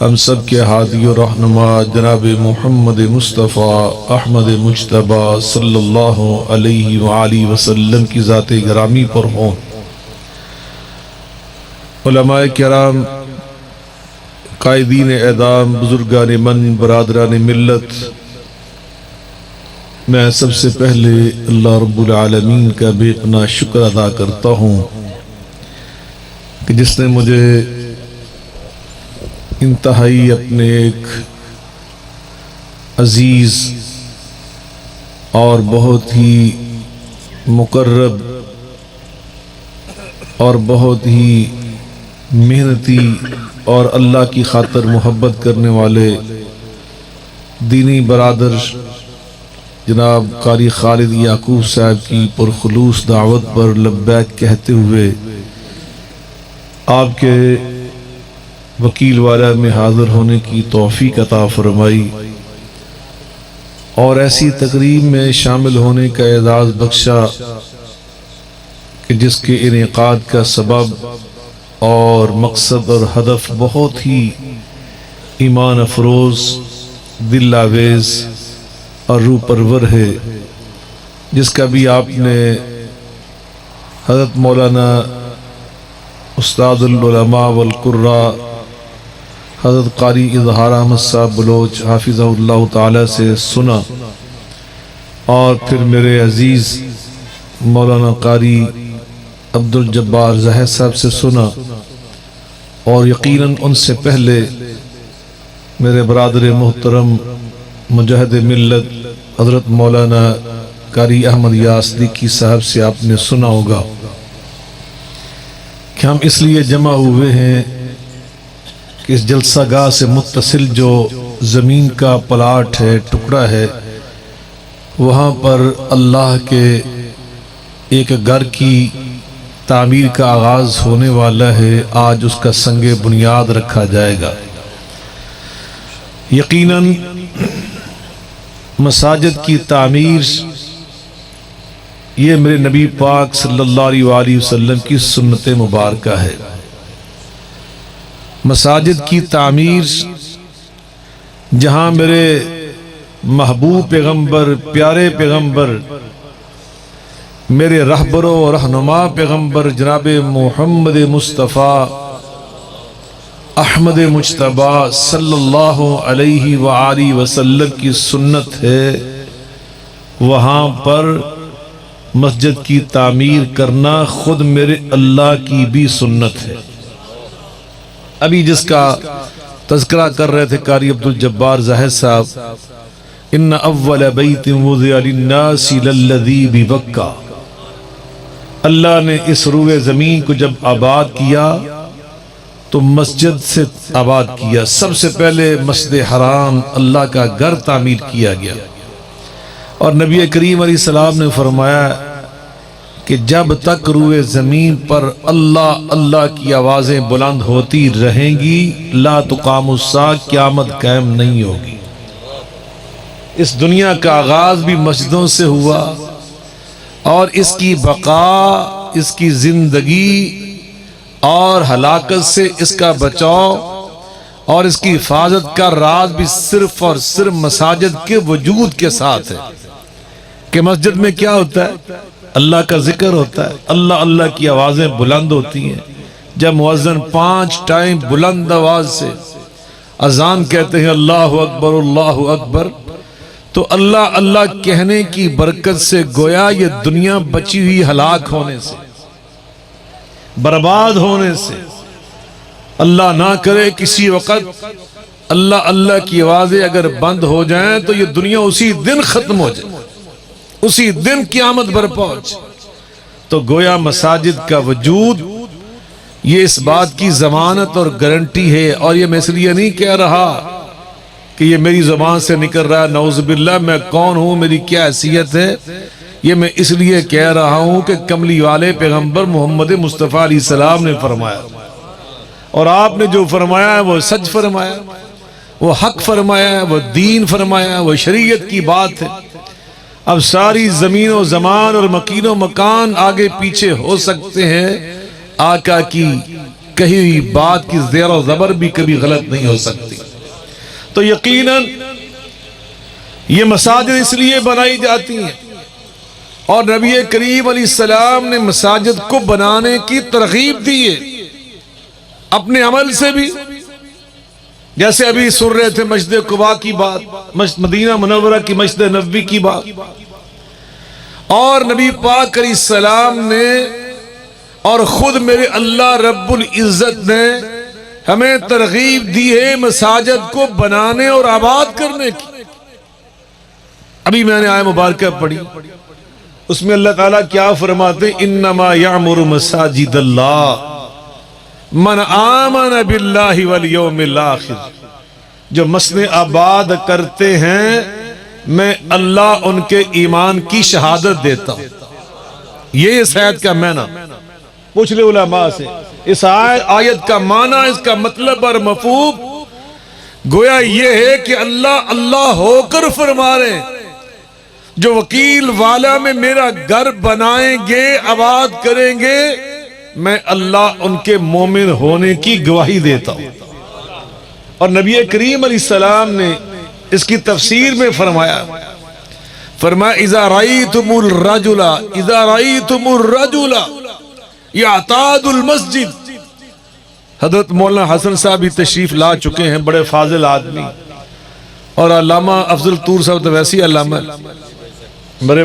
ہم سب کے ہادی و رہنما جناب محمد مصطفیٰ احمد مجتبی صلی اللہ علیہ وآلہ وسلم کی ذات گرامی پر ہوں۔ علماء کرام، قائدین اعدام، بزرگان من، برادران ملت، میں سب سے پہلے اللہ رب العالمین کا بے پناہ شکر ادا کرتا ہوں کہ جس نے مجھے انتہائی اپنے ایک عزیز اور بہت ہی مقرب اور بہت ہی محنتی اور اللہ کی خاطر محبت کرنے والے دینی برادر جناب قاری خالد یعقوب صاحب کی پرخلوص دعوت پر لبیک کہتے ہوئے آپ کے وکیل والا میں حاضر ہونے کی توفیق عطا فرمائی اور ایسی تقریب میں شامل ہونے کا اعزاز بخشا کہ جس کے انعقاد کا سبب اور مقصد اور ہدف بہت ہی ایمان افروز، دل آویز اور روح پرور ہے، جس کا بھی آپ نے حضرت مولانا استاد العلماء والقراء حضرت قاری اظہار احمد صاحب بلوچ حافظہ اللہ تعالی سے سنا، اور پھر میرے عزیز مولانا قاری عبد الجبار ظاہر صاحب سے سنا، اور یقیناً ان سے پہلے میرے برادر محترم مجاہد ملت حضرت مولانا قاری احمد یاسدیقی صاحب سے آپ نے سنا ہوگا کہ ہم اس لیے جمع ہوئے ہیں کہ اس جلسہ گاہ سے متصل جو زمین کا پلاٹ ہے، ٹکڑا ہے، وہاں پر اللہ کے ایک گھر کی تعمیر کا آغاز ہونے والا ہے۔ آج اس کا سنگ بنیاد رکھا جائے گا۔ یقیناً مساجد کی تعمیر یہ میرے نبی پاک صلی اللہ علیہ وآلہ وسلم کی سنت مبارکہ ہے۔ مساجد کی تعمیر جہاں میرے محبوب پیغمبر، پیارے پیغمبر، میرے رہبر و رہنما پیغمبر جناب محمد مصطفیٰ احمد مجتبی صلی اللہ علیہ وآلہ وسلم کی سنت ہے، وہاں پر مسجد کی تعمیر کرنا خود میرے اللہ کی بھی سنت ہے۔ ابھی جس کا تذکرہ کر رہے تھے قاری عبد الجبار ظاہر صاحب، ان اول بیت وضع للناس للذی ببکہ، اللہ نے اس روئے زمین کو جب آباد کیا تو مسجد سے آباد کیا۔ سب سے پہلے مسجد حرام اللہ کا گھر تعمیر کیا گیا، اور نبی کریم علیہ السلام نے فرمایا کہ جب تک روئے زمین پر اللہ اللہ کی آوازیں بلند ہوتی رہیں گی لا تقام الساعہ، قیامت قائم نہیں ہوگی۔ اس دنیا کا آغاز بھی مسجدوں سے ہوا، اور اس کی بقا، اس کی زندگی اور ہلاکت سے اس کا بچاؤ اور اس کی حفاظت کا راز بھی صرف اور صرف مساجد کے وجود کے ساتھ ہے۔ کہ مسجد میں کیا ہوتا ہے؟ اللہ کا ذکر ہوتا ہے، اللہ اللہ کی آوازیں بلند ہوتی ہیں۔ جب مؤذن 5 ٹائم بلند آواز سے اذان کہتے ہیں اللہ اکبر اللہ اکبر، تو اللہ اللہ کہنے کی برکت سے گویا یہ دنیا بچی ہوئی ہلاک ہونے سے، برباد ہونے سے، اللہ نہ کرے کسی وقت اللہ اللہ کی آوازیں اگر بند ہو جائیں تو یہ دنیا اسی دن ختم ہو جائے، اسی دن قیامت برپا ہو جائے۔ تو گویا مساجد کا وجود یہ اس بات کی ضمانت اور گارنٹی ہے، اور یہ میں اس لیے نہیں کہہ رہا کہ یہ میری زبان سے نکل رہا ہے نعوذ باللہ، میں کون ہوں، میری کیا حیثیت ہے، یہ میں اس لیے کہہ رہا ہوں کہ کملی والے پیغمبر محمد مصطفیٰ علیہ السلام نے فرمایا، اور آپ نے جو فرمایا ہے وہ سچ فرمایا، وہ حق فرمایا ہے، وہ دین فرمایا ہے، وہ شریعت کی بات ہے۔ اب ساری زمین و زمان اور مکین و مکان آگے پیچھے ہو سکتے ہیں، آقا کی کہی ہوئی بات کی زیر و زبر بھی کبھی غلط نہیں ہو سکتی۔ تو یقیناً یہ مساجد اس لیے بنائی جاتی ہیں، اور نبی کریم علیہ السلام نے مساجد کو بنانے کی ترغیب دی ہے اپنے عمل سے بھی، جیسے ابھی سن رہے تھے مسجد قباء کی بات، مدینہ منورہ کی مسجد نبوی کی بات، اور نبی پاک علیہ السلام نے اور خود میرے اللہ رب العزت نے ہمیں ترغیب دی ہے مساجد کو بنانے اور آباد کرنے کی۔ ابھی میں نے آیت مبارکہ پڑھی، اس میں اللہ تعالیٰ کیا فرماتے ہیں؟ انما یعمر مساجد اللہ من آمن باللہ والیوم الآخر، جو مسجد آباد کرتے ہیں میں اللہ ان کے ایمان کی شہادت دیتا ہوں۔ یہ اس آیت کا معنی، پوچھ لے علماء سے، اس آیت کا معنی، اس کا مطلب اور مفہوم گویا یہ ہے کہ اللہ اللہ ہو کر فرما رہے ہیں جو وکیل والا میں میرا گھر بنائیں گے، آباد کریں گے، میں اللہ ان کے مومن ہونے کی گواہی دیتا ہوں۔ اور نبی کریم علیہ السلام نے اس کی تفسیر میں فرمایا اذا رأیتم الرجل یعتاد المسجد۔ حضرت مولانا حسن صاحب بھی تشریف لا چکے ہیں، بڑے فاضل آدمی، اور علامہ افضل طور صاحب تو ویسے ہی علامہ میرے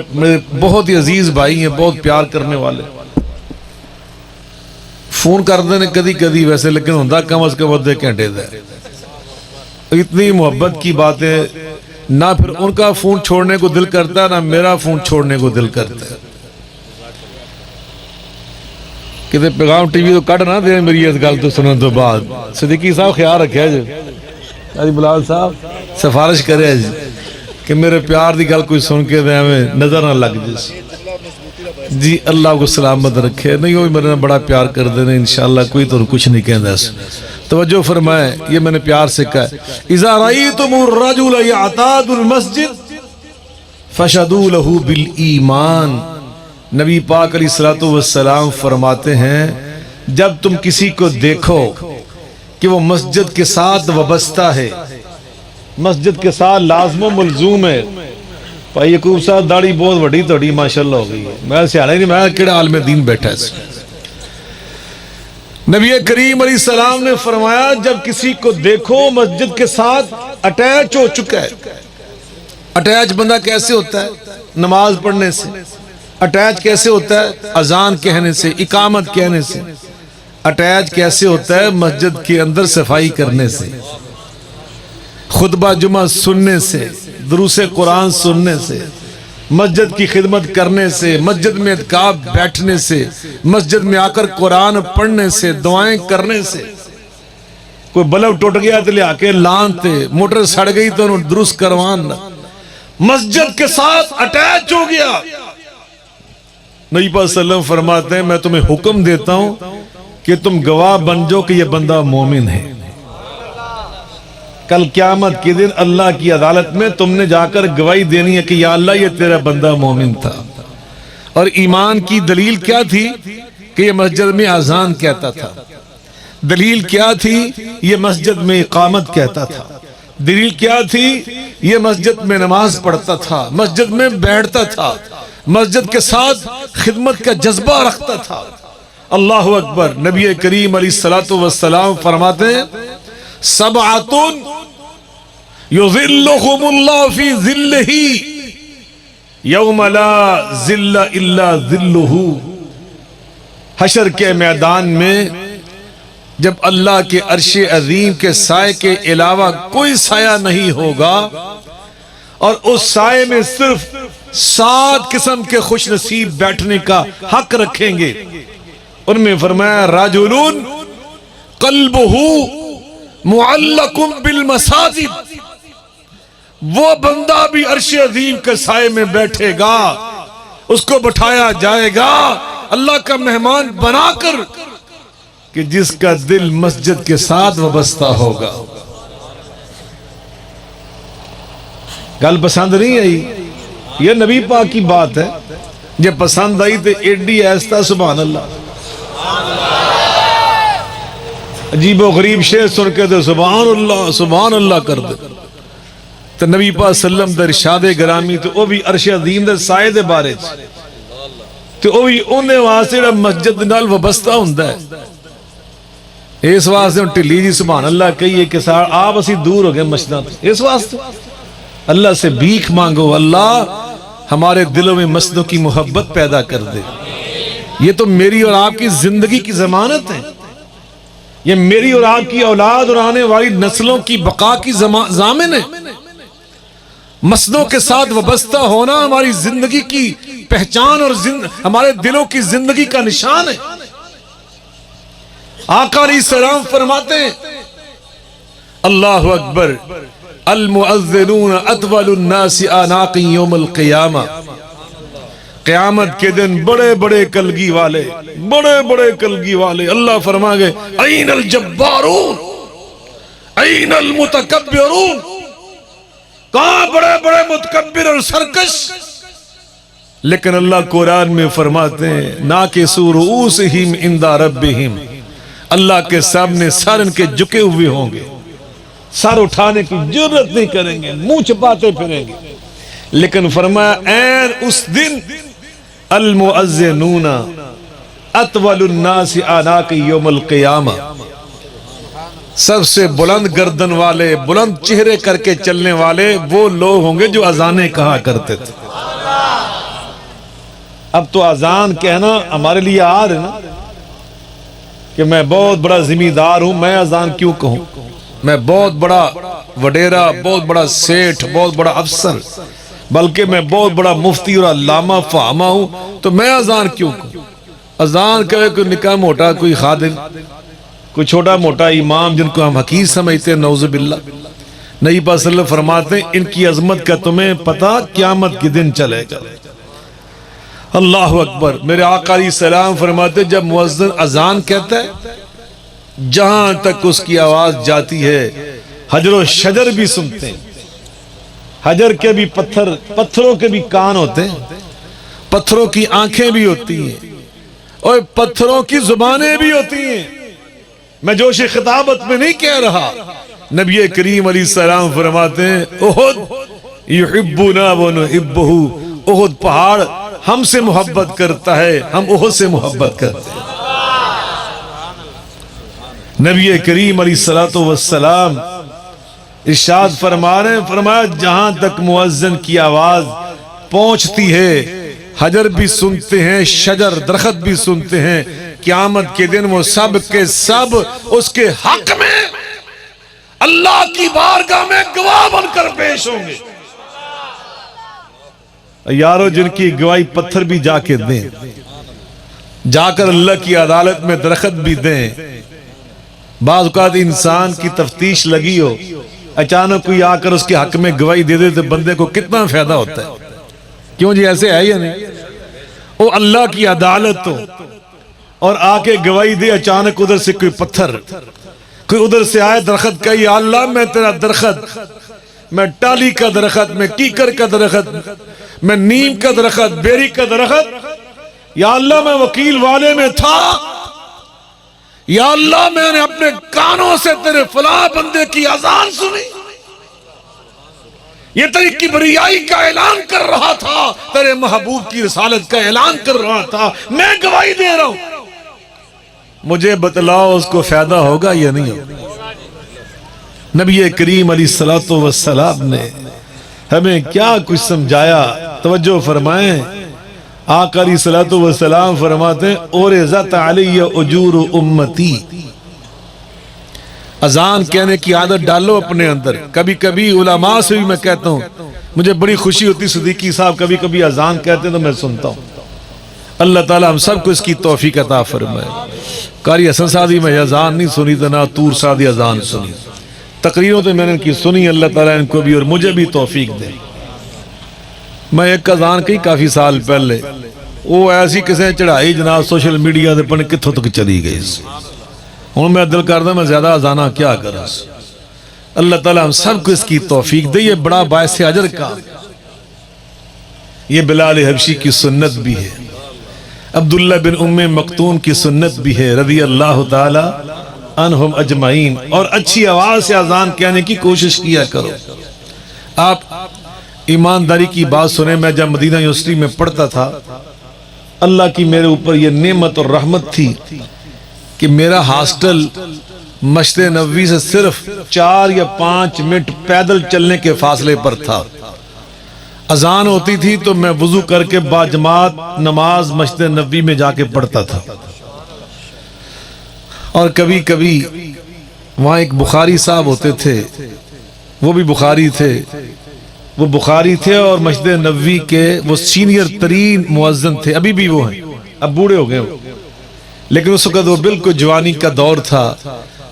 بہت ہی عزیز بھائی ہیں، بہت پیار کرنے والے، فون کرتے ہیں کدی کدی ویسے، لیکن ہوتا کم از کم ادھے گھنٹے دا، اتنی محبت کی باتیں، نہ پھر ان کا فون چھوڑنے کو دل کرتا ہے، نہ میرا فون چھوڑنے کو دل کرتا ہے۔ کتے پیغام ٹی وی تو کٹ نہ دیں میری اس گل تو سننے تو بعد۔ صدیقی صاحب خیال رکھے جی، حاجی بلال صاحب سفارش کرے جی کہ میرے پیار دی گل کوئی سن کے دے ہمیں نظر نہ لگ جیسے جی، اللہ کو سلامت رکھے۔ نہیں وہ میرے بڑا پیار کر دینے، انشاءاللہ کوئی تو کچھ نہیں کہہ دے۔ توجہ فرمائے، یہ میں نے پیار سے کہا اذا رأیتم الرجل یعتاد المسجد فشدوا له بالایمان۔ نبی پاک علیہ الصلوۃ والسلام فرماتے ہیں جب تم کسی کو دیکھو کہ وہ مسجد کے ساتھ وابستہ ہے، مسجد کے ساتھ لازم و ملزوم ہے۔ بھائی یعقوب صاحب داڑھی بہت وڈی توڑی ماشاءاللہ ہو گئی ہے، میں سیاح نہیں، میں کیڑا عالم دین بیٹھا ہے۔ نبی کریم علیہ السلام نے فرمایا جب کسی کو دیکھو مسجد کے ساتھ اٹیچ ہو چکا ہے۔ اٹیچ بندہ کیسے ہوتا ہے؟ نماز پڑھنے سے۔ اٹیچ کیسے ہوتا ہے؟ اذان کہنے سے، اقامت کہنے سے۔ اٹیچ کیسے ہوتا ہے؟ مسجد کے اندر صفائی کرنے سے، خطبہ جمعہ سننے سے، دروس قرآن سننے سے، مسجد کی خدمت کرنے سے، مسجد میں اعتکاف بیٹھنے سے، مسجد میں آ کر قرآن پڑھنے سے، دعائیں کرنے سے۔ کوئی بلب ٹوٹ گیا تو لے آ کے لانتے، موٹر سڑ گئی تو انہوں درست کروان، مسجد کے ساتھ اٹیچ ہو گیا۔ نبی پاک صلی اللہ علیہ وسلم فرماتے ہیں میں تمہیں حکم دیتا ہوں کہ تم گواہ بن جاؤ کہ یہ بندہ مومن ہے۔ کل قیامت کے دن اللہ کی عدالت میں تم نے جا کر گواہی دینی ہے کہ یا اللہ یہ تیرا بندہ مومن تھا۔ اور ایمان کی دلیل کیا تھی؟ کہ یہ مسجد میں اذان کہتا تھا۔ دلیل کیا تھی؟ یہ مسجد میں اقامت کہتا تھا۔ دلیل کیا تھی؟ یہ مسجد میں نماز پڑھتا تھا، مسجد میں بیٹھتا تھا، مسجد کے ساتھ خدمت کا جذبہ رکھتا تھا۔ اللہ اکبر۔ نبی کریم علیہ الصلوۃ والسلام فرماتے ہیں سبعۃ یظلهم اللہ فی ظلہ یوم لا ظل الا ظلہ۔ حشر کے میدان میں جب اللہ کے عرش عظیم کے سائے کے علاوہ کوئی سایہ نہیں ہوگا، اور اس سائے میں صرف 7 قسم کے خوش نصیب بیٹھنے کا حق رکھیں گے۔ ان میں فرمایا رجل قلبہ معلق بالمساجد، وہ بندہ بھی عرش عظیم کے سائے میں بیٹھے گا، اس کو بٹھایا جائے گا اللہ کا مہمان بنا کر کہ جس کا دل مسجد کے ساتھ وابستہ ہوگا۔ گل پسند نہیں آئی؟ یہ نبی پاک کی بات ہے، جب پسند آئی تو ایڈی ایستا سبحان اللہ۔ عجیب و غریب شے سن کے تو سبحان اللہ کر دے تو نبی پاک صلی اللہ علیہ وسلم در ارشاد گرامی تو وہ بھی عرش عظیم دے سائے دے بارے تو وہ بھی انہیں واسطے جڑا مسجد نال وابستہ ہوندا ہے اس واسطے ٹلی جی سبحان اللہ کہیے کہ آپ اسی دور ہو گئے مسجداں تو اس واسطے اللہ سے بھیک مانگو اللہ ہمارے دلوں میں مسجدوں کی محبت پیدا کر دے. یہ تو میری اور آپ کی زندگی کی ضمانت ہے, یہ میری اور آپ کی اولاد اور آنے والی نسلوں کی بقا کی ضامن ہے. مسجدوں کے ساتھ وابستہ ہونا ہماری زندگی کی پہچان اور ہمارے دلوں کی زندگی کا نشان ہے. آقا علیہ السلام فرماتے ہیں اللہ اکبر المؤذنون اطول الناس اعناقا یوم القیامہ. قیامت کے دن بڑے بڑے کلگی والے اللہ فرما گئے این الجبارون این المتکبرون, کہاں بڑے بڑے متکبر اور سرکش. لیکن اللہ قرآن میں فرماتے ہیں ناکسوا رؤوسہم عند ربہم, اللہ کے سامنے سر ان کے جھکے ہوئے ہوں گے, سر اٹھانے کی جرت نہیں کریں گے, منہ چھپاتے پھریں گے. لیکن فرمایا این اس دن المؤذنون اطول الناس اعناقا یوم القیامہ, سب سے بلند گردن والے, بلند چہرے کر کے چلنے والے وہ لوگ ہوں گے جو اذانیں کہا کرتے تھے. اب تو اذان کہنا ہمارے لیے عار ہے نا کہ میں بہت بڑا ذمہ دار ہوں, میں اذان کیوں کہوں, میں بہت بڑا وڈیرا, بہت بڑا سیٹھ, بہت بڑا افسر, بلکہ میں بہت بڑا مفتی اور علامہ فہامہ ہوں, تو میں اذان کیوں کہوں. اذان کہے کوئی نکاح موٹا, کوئی خادم, کوئی چھوٹا موٹا امام جن کو ہم حقیر سمجھتے ہیں, نعوذ باللہ. نبی پاک صلی اللہ علیہ وسلم فرماتے ہیں ان کی عظمت کا تمہیں پتہ قیامت کے دن چلے گا. اللہ اکبر. میرے آقا علیہ السلام فرماتے ہیں جب مؤذن اذان کہتا ہے جہاں تک اس کی آواز جاتی ہے حجر و شجر بھی سنتے ہیں. حجر کے بھی پتھروں کے بھی کان ہوتے ہیں, پتھروں کی آنکھیں بھی ہوتی ہیں, اور پتھروں کی زبانیں بھی ہوتی ہیں. میں جوش خطابت میں نہیں کہہ رہا, نبی کریم علیہ السلام فرماتے ہیں احد یحبنا ونحبہ, احد پہاڑ ہم سے محبت کرتا ہے, ہم احد سے محبت کرتے ہیں. نبی کریم علیہ السلام ارشاد فرما رہے ہیں, فرمایا جہاں تک مؤذن کی آواز پہنچتی ہے حجر بھی سنتے ہیں, شجر درخت بھی سنتے ہیں. قیامت کے دن وہ سب کے سب اس کے حق میں اللہ کی بارگاہ میں گواہ بن کر پیش ہوں گے. یارو جن کی گواہی پتھر بھی جا کے دیں, جا کر اللہ کی عدالت میں درخت بھی دیں. بعض اوقات انسان کی تفتیش لگی ہو, اچانک کوئی آ کر اس کے حق میں گواہی دے دے تو بندے کو کتنا فائدہ ہوتا ہے. کیوں جی ایسے ہے یا نہیں؟ وہ اللہ کی عدالت ہو اور آ کے گواہی دے, اچانک ادھر سے کوئی پتھر, کوئی ادھر سے آئے درخت کہا یا اللہ میں تیرا درخت, میں ٹالی کا درخت, میں کیکر کا درخت, میں نیم کا درخت, بیری کا درخت, یا اللہ میں وکیل والے میں تھا, یا اللہ میں نے اپنے کانوں سے تیرے فلاں بندے کی اذان سنی, یہ تیری کبریائی کا اعلان کر رہا تھا, تیرے محبوب کی رسالت کا اعلان کر رہا تھا, میں گواہی دے رہا ہوں. مجھے بتلاؤ اس کو فائدہ ہوگا یا نہیں ہوگا؟ نبی کریم علیہ السلام نے ہمیں کیا کچھ سمجھایا, توجہ فرمائیں. آقا علیہ السلام فرماتے ہیں اورزت علی اجور امتی, اذان کہنے کی عادت ڈالو اپنے اندر. کبھی کبھی علماء سے بھی میں کہتا ہوں, مجھے بڑی خوشی ہوتی, صدیقی صاحب کبھی کبھی اذان کہتے ہیں تو میں سنتا ہوں. اللہ تعالیٰ ہم سب کو اس کی توفیق عطا فرمائے. قاری حسن سعدی میں اذان نہیں سنی تو نہ طور سعدی اذان سنی, تقریروں تو میں نے ان کی سنی. اللہ تعالیٰ ان کو بھی اور مجھے بھی توفیق دے. میں ایک اذان کہی کافی سال پہلے, وہ ایسی کسے چڑھائی جناب سوشل میڈیا دے پنے کتھوں تک چلی گئی. ہوں میں دل کردہ میں زیادہ اذانہ کیا کرا. اللہ تعالیٰ ہم سب کو اس کی توفیق دے. یہ بڑا باعث اجر کا, یہ بلال حبشی کی سنت بھی ہے, عبداللہ بن ام مکتوم کی سنت بھی ہے رضی اللہ تعالی عنہم اجمعین، اور اچھی آواز سے اذان کہنے کی کوشش کیا کرو۔ آپ ایمانداری کی بات سنیں، میں جب مدینہ یونیورسٹی میں پڑھتا تھا، اللہ کی میرے اوپر یہ نعمت اور رحمت تھی کہ میرا ہاسٹل مسجد نبوی سے صرف 4 یا 5 منٹ پیدل چلنے کے فاصلے پر تھا۔ اذان ہوتی تھی تو میں وضو کر کے باجماعت نماز مسجد نبوی میں جا کے پڑھتا تھا، اور کبھی کبھی وہاں ایک بخاری صاحب ہوتے تھے، وہ بھی بخاری تھے اور مسجد نبوی کے وہ سینئر ترین مؤذن تھے، ابھی بھی وہ ہیں، اب بوڑھے ہو گئے ہو، لیکن اس وقت وہ بالکل جوانی کا دور تھا۔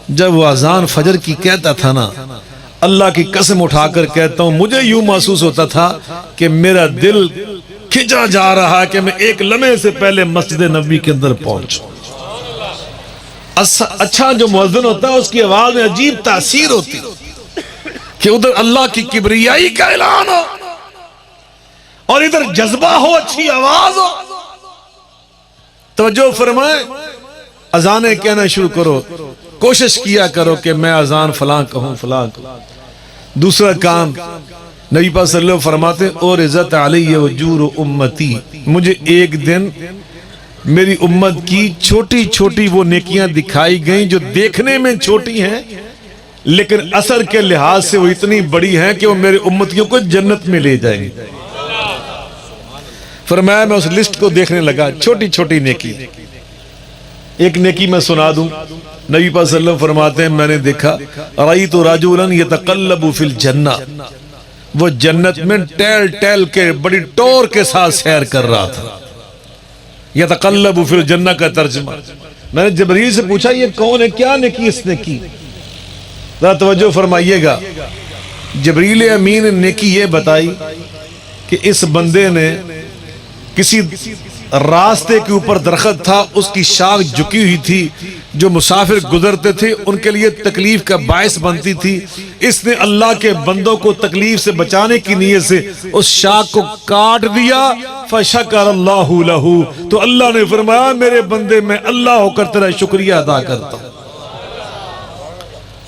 جب وہ اذان فجر کی کہتا تھا نا، اللہ کی قسم اٹھا کر کہتا ہوں، مجھے یوں محسوس ہوتا تھا کہ میرا دل کھنچا جا رہا ہے کہ میں ایک لمحے سے پہلے مسجد نبوی کے اندر پہنچوں۔ اچھا جو مؤذن ہوتا ہے اس کی آواز میں عجیب تاثیر ہوتی کہ ادھر اللہ کی کبریائی کا اعلان ہو اور ادھر جذبہ ہو، اچھی آواز ہو۔ توجہ فرمائے، اذانیں کہنا شروع کرو، کوشش کیا کرو کہ میں اذان فلاں کہوں فلاں کہوں۔ دوسرا کام نبی پاک صلی اللہ علیہ وسلم فرماتے، اور عزت علی وجور امتی، مجھے ایک دن میری امت کی چھوٹی چھوٹی وہ نیکیاں دکھائی گئیں جو دیکھنے میں چھوٹی ہیں لیکن اثر کے لحاظ سے وہ اتنی بڑی ہیں کہ وہ میرے امتیوں کو جنت میں لے جائیں گے۔ فرمایا میں اس لسٹ کو دیکھنے لگا، چھوٹی چھوٹی نیکی۔ ایک نیکی میں سنا دوں، نبی پاک صلی اللہ علیہ وسلم فرماتے ہیں، میں نے دیکھا رأیت رجلا یتقلب فی الجنہ، وہ جنت میں ٹہل ٹہل کے بڑی ٹور کے ساتھ سیر کر رہا تھا۔ یتقلب فی الجنہ کا ترجمہ، میں نے جبریل سے پوچھا یہ کون ہے، کیا نیکی اس نے کی؟ ذرا توجہ فرمائیے گا، جبریل امین نے نیکی یہ بتائی کہ اس بندے نے کسی راستے کے اوپر درخت تھا، اس کی شاخ جھکی ہوئی تھی، جو مسافر گزرتے تھے ان کے لیے تکلیف کا باعث بنتی تھی، اس نے اللہ کے بندوں کو تکلیف سے بچانے کی نیت سے اس شاخ کو کاٹ دیا، فشکر اللہ لہ، تو اللہ نے فرمایا میرے بندے میں اللہ ہو کر تیرا شکریہ ادا کرتا ہوں،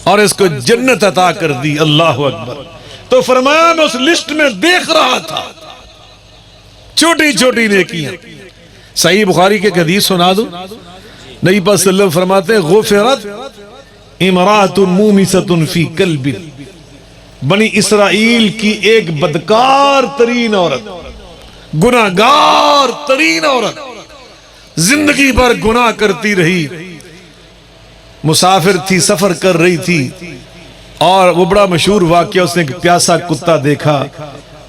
اور اس کو جنت عطا کر دی۔ اللہ اکبر۔ تو فرمایا میں اس لسٹ میں دیکھ رہا تھا چھوٹی چھوٹی نیکیاں۔ صحیح بخاری کے حدیث سنا دوں، نبی پاک صلی اللہ علیہ وسلم فرماتے ہیں، غفرت امرأۃ مومست فی کلب، بنی اسرائیل کی ایک بدکار ترین عورت، گناہگار ترین عورت، زندگی بھر گناہ کرتی رہی، مسافر تھی، سفر کر رہی تھی، اور وہ بڑا مشہور واقعہ، اس نے ایک پیاسا کتا دیکھا،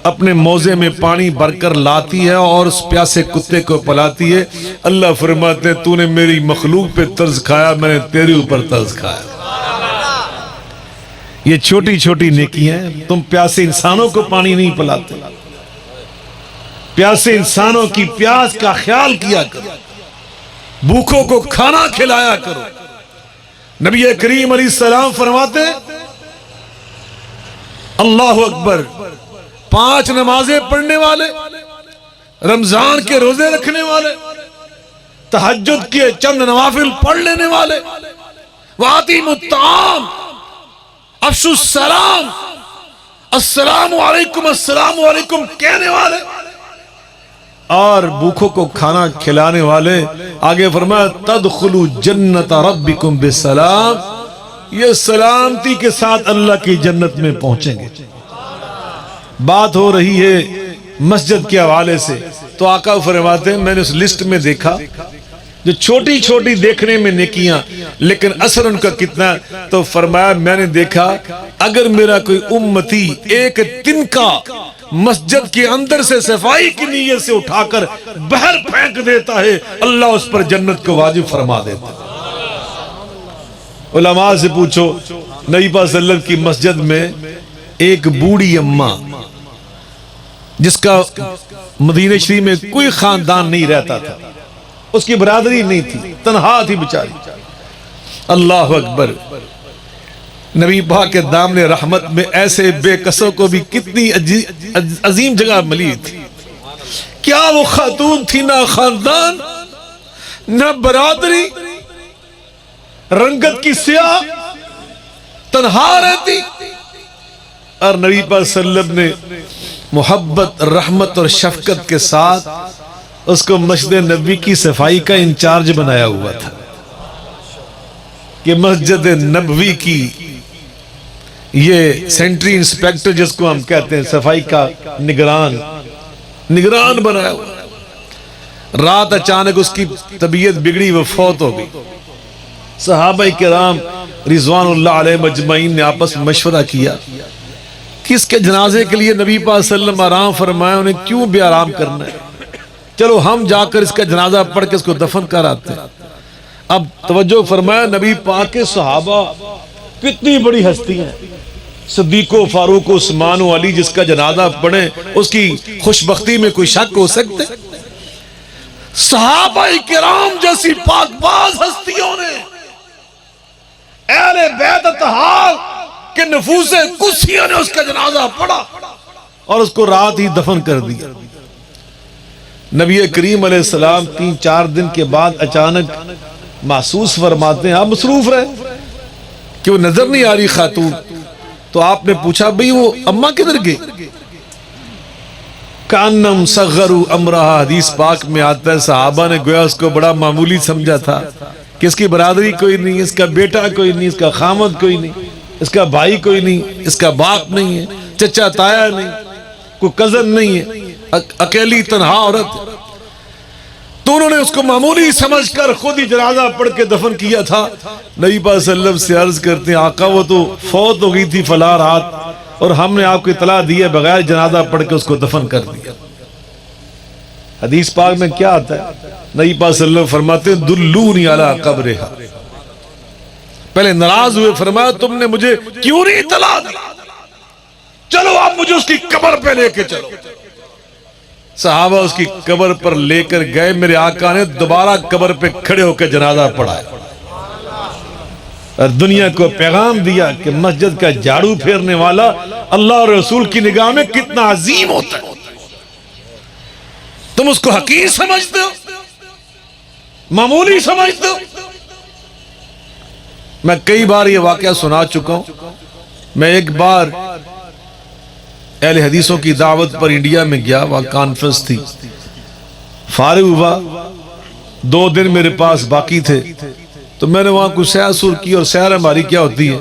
اپنے موزے میں پانی بھر کر لاتی ہے اور اس پیاسے کتے کو پلاتی ہے۔ اللہ فرماتے ہیں تو نے میری مخلوق پہ طرز کھایا، میں نے تیرے اوپر طرز کھایا۔ یہ چھوٹی چھوٹی نیکی ہیں، تم پیاسے انسانوں کو پانی نہیں پلاتے، پیاسے انسانوں کی پیاس کا خیال کیا کرو، بھوکوں کو کھانا کھلایا کرو۔ نبی کریم علیہ السلام فرماتے ہیں، اللہ اکبر، 5 نمازیں پڑھنے والے، رمضان کے روزے رکھنے والے، تہجد کے چند نوافل پڑھ لینے والے، وَآتِيمُ الطَّعَامَ، افشوا السلام، السلام علیکم السلام علیکم کہنے والے، اور بھوکوں کو کھانا کھلانے والے۔ آگے فرمایا تدخلوا جنت ربکم بالسلام، یہ سلامتی کے ساتھ اللہ کی جنت میں پہنچیں گے۔ بات ہو رہی ہے مسجد کے حوالے سے، تو آقا فرماتے ہیں میں نے اس لسٹ میں دیکھا جو چھوٹی چھوٹی دیکھنے میں نیکیاں لیکن اثر ان کا کتنا، تو فرمایا میں نے دیکھا اگر میرا کوئی امتی ایک تنکا مسجد کے اندر سے صفائی کی نیت سے اٹھا کر باہر پھینک دیتا ہے، اللہ اس پر جنت کو واجب فرما دیتا ہے۔ علماء سے پوچھو، نبی پاک صلی اللہ علیہ وسلم کی مسجد میں ایک بوڑھی اماں جس کا مدینہ شریف میں کوئی خاندان نہیں رہتا تھا، اس کی برادری نہیں تھی، تنہا تھی بیچاری، اللہ اکبر، نبی پاک کے دامن رحمت میں ایسے بے کسوں کو بھی کتنی عظیم جگہ ملی تھی۔ کیا وہ خاتون تھی نہ خاندان نہ برادری، رنگت کی سیاہ تنہا رہتی، اور نبی پاک صلی اللہ علیہ وسلم نے محبت، رحمت اور شفقت کے ساتھ اس کو مسجد نبوی کی صفائی کا انچارج بنایا ہوا تھا کہ مسجد نبوی کی یہ سینٹری انسپیکٹر جس کو ہم کہتے ہیں، صفائی کا نگران بنایا ہوا۔ رات اچانک اس کی طبیعت بگڑی، وہ فوت ہو گئی۔ صحابہ کرام رضوان اللہ علیہ مجمعین نے آپس میں مشورہ کیا کہ اس کے جنازے کے لیے نبی پاک صلی اللہ علیہ وسلم آرام فرمائے، انہیں کیوں بھی آرام کرنا ہے، چلو ہم جا کر اس کا جنازہ پڑھ کے اس کو دفن کر آتے ہیں۔ اب توجہ فرمایا، نبی پاک کے صحابہ کتنی بڑی ہستی ہیں، صدیق و فاروق و عثمان و علی، جس کا جنازہ پڑھیں اس کی خوش بختی میں کوئی شک ہو سکتے؟ صحابہ کرام جیسی پاک باز ہستیوں نے اہل بیت اطہار کے نفوس قدسیوں نے اس کا جنازہ پڑھا اور اس کو رات ہی دفن کر دیا۔ نبی کریم علیہ السلام 3-4 دن کے بعد اچانک محسوس فرماتے ہیں، آپ مصروف رہے کہ وہ نظر نہیں آ رہی خاتون، تو آپ نے پوچھا بھئی وہ اماں کدھر گئی؟ کانم صغروا امرہا، حدیث پاک میں آتا ہے صحابہ نے گویا اس کو بڑا معمولی سمجھا تھا کہ اس کی برادری کوئی نہیں، اس کا بیٹا کوئی نہیں، اس کا خامد کوئی نہیں، اس کا بھائی کوئی نہیں، اس کا باپ نہیں ہے، چچا تایا نہیں، کوئی کزن نہیں ہے، اکیلی تنہا عورت۔ تو انہوں نے اس کو معمولی سمجھ کر خود ہی جنازہ پڑھ کے دفن کیا تھا۔ نبی پاک صلی اللہ علیہ وسلم سے عرض کرتے ہیں، آقا وہ تو فوت ہو گئی تھی فلاں رات، اور ہم نے آپ کو اطلاع دی ہے، بغیر جنازہ پڑھ کے اس کو دفن کر دیا۔ حدیث پاک میں کیا آتا ہے؟ نبی پاک صلی اللہ علیہ وسلم فرماتے ہیں، دلونی علی قبرہا، پہلے ناراض ہوئے، فرمایا تم نے مجھے کیوں نہیں اطلاع دی، چلو آپ مجھے اس کی قبر پہ لے کے چلو۔ صحابہ اس کی قبر پر لے کر گئے، میرے آقا نے دوبارہ قبر پہ کھڑے ہو کے جنازہ پڑھایا اور دنیا کو پیغام دیا کہ مسجد کا جھاڑو پھیرنے والا اللہ اور رسول کی نگاہ میں کتنا عظیم ہوتا ہے۔ تم اس کو حقیر سمجھتے ہو، معمولی سمجھتے ہو۔ میں کئی بار یہ واقعہ سنا چکا ہوں۔ میں ایک بار اہل حدیثوں کی دعوت پر انڈیا میں گیا، وہاں کانفرنس تھی، فارغ ہوا، 2 دن میرے پاس باقی تھے، تو میں نے وہاں کچھ سیر سور کی، اور سیر ہماری کیا ہوتی ہے،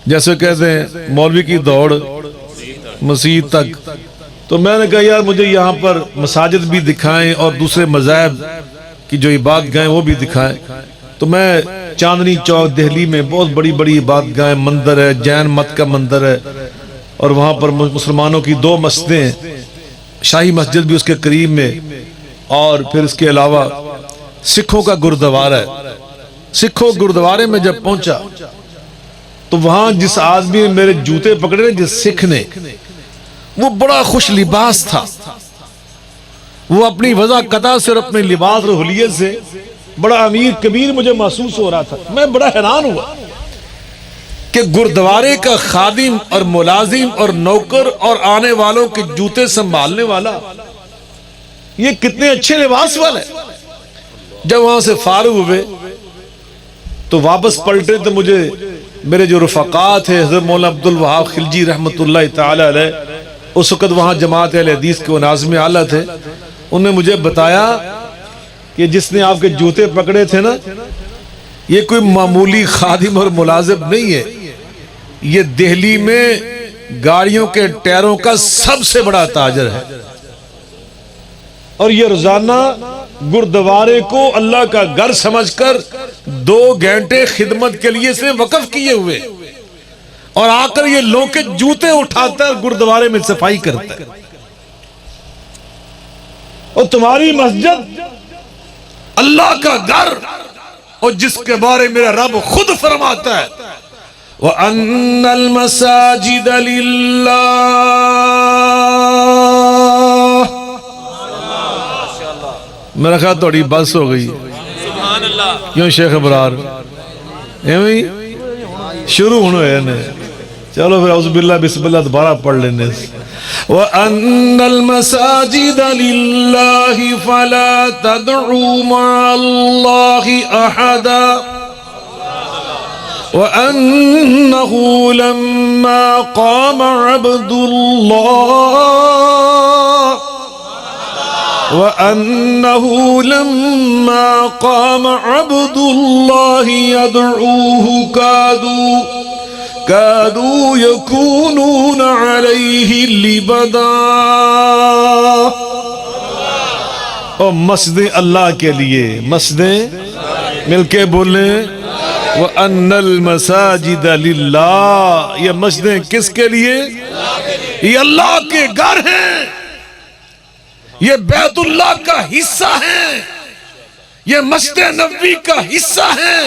جیسے کہتے ہیں مولوی کی دوڑ مسجد تک۔ تو میں نے کہا یار مجھے یہاں پر مساجد بھی دکھائیں اور دوسرے مذاہب کی جو عبادت گاہیں وہ بھی دکھائیں۔ تو میں چاندنی چوک دہلی میں بہت بڑی بڑی عبادت گاہیں، مندر ہے، جین مت کا مندر ہے، اور وہاں پر مسلمانوں کی 2 مسجدیں ہیں، شاہی مسجد بھی اس کے قریب میں، اور پھر اس کے علاوہ سکھوں کا گردوارہ ہے۔ سکھوں گردوارے میں جب پہنچا تو وہاں جس آدمی نے میرے جوتے پکڑے، جس سکھ نے، وہ بڑا خوش لباس تھا، وہ اپنی وضع قطع سے اور اپنے لباس اور حلیت سے بڑا امیر کبیر مجھے محسوس ہو رہا تھا۔ میں بڑا حیران ہوا کہ گردوارے کا خادم اور ملازم اور نوکر اور آنے والوں کے جوتے سنبھالنے والا یہ کتنے اچھے لباس والے۔ جب وہاں سے فارغ ہوئے تو واپس پلٹے تو مجھے میرے جو رفقات ہیں، حضرت مولانا عبدالوہاب خلجی رحمت اللہ تعالی علیہ، اس وقت وہاں جماعت اہل حدیث کے ناظم اعلیٰ تھے، انہوں نے مجھے بتایا کہ جس نے آپ کے جوتے پکڑے تھے نا، یہ کوئی معمولی خادم اور ملازم نہیں ہے، یہ دہلی میں گاڑیوں کے ٹائروں کا سب سے بڑا تاجر ہے، اور یہ روزانہ گردوارے کو اللہ کا گھر سمجھ کر 2 گھنٹے خدمت کے لیے سے وقف کیے ہوئے، اور آ کر یہ لوگوں کے جوتے اٹھاتا ہے، گردوارے میں صفائی کرتا ہے۔ اور تمہاری مسجد اللہ کا گھر، اور جس کے بارے میرا رب خود فرماتا ہے وَأَنَّ الْمَسَاجِدَ لِلَّهِ۔ میرا خیال تھوڑی بس ہو گئی، کیوں شیخ ابرار شروع ہونے ہیں؟ چلو پھر اعوذ باللہ بسم اللہ دوبارہ پڑھ لینے۔ وَأَنَّ الْمَسَاجِدَ لِلَّهِ فَلَا تَدْعُوا مَعَ اللَّهِ أَحَدًا۔ وأنه لما قام عبد الله وأنه لما قام عبد الله يدعوه كادوا يكونون عليه لبدا. اور مسجدیں اللہ کے لیے، مسجدیں مل کے بولیں وَأَنَّ الْمَسَاجِدَ لِلَّهِ. یہ مسجدیں کس کے لیے؟ یہ اللہ کے گھر ہیں، یہ بیت اللہ کا حصہ ہیں، یہ مسجد نبوی کا حصہ ہیں،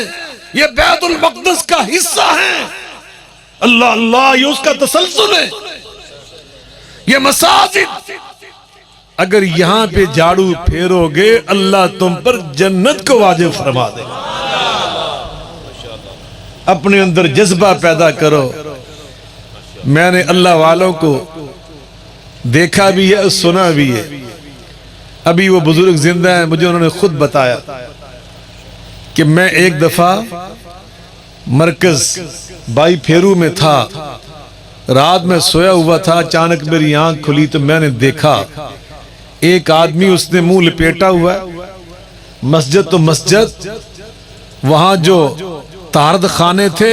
یہ بیت المقدس کا حصہ ہیں. اللہ اللہ یہ اس کا تسلسل ہے. یہ مساجد اگر یہاں پہ جھاڑو پھیرو گے اللہ تم پر جنت کو واجب فرما دے. اپنے اندر جذبہ پیدا کرو. میں نے اللہ والوں کو دیکھا بھی ہے، سنا بھی ہے. ابھی وہ بزرگ زندہ ہیں، مجھے انہوں نے خود بتایا کہ میں ایک دفعہ مرکز بائی پھیرو میں تھا، رات میں سویا ہوا تھا، اچانک میری آنکھ کھلی تو میں نے دیکھا ایک آدمی، اس نے منہ لپیٹا ہوا ہے. مسجد تو مسجد، وہاں جو طہارت خانے تھے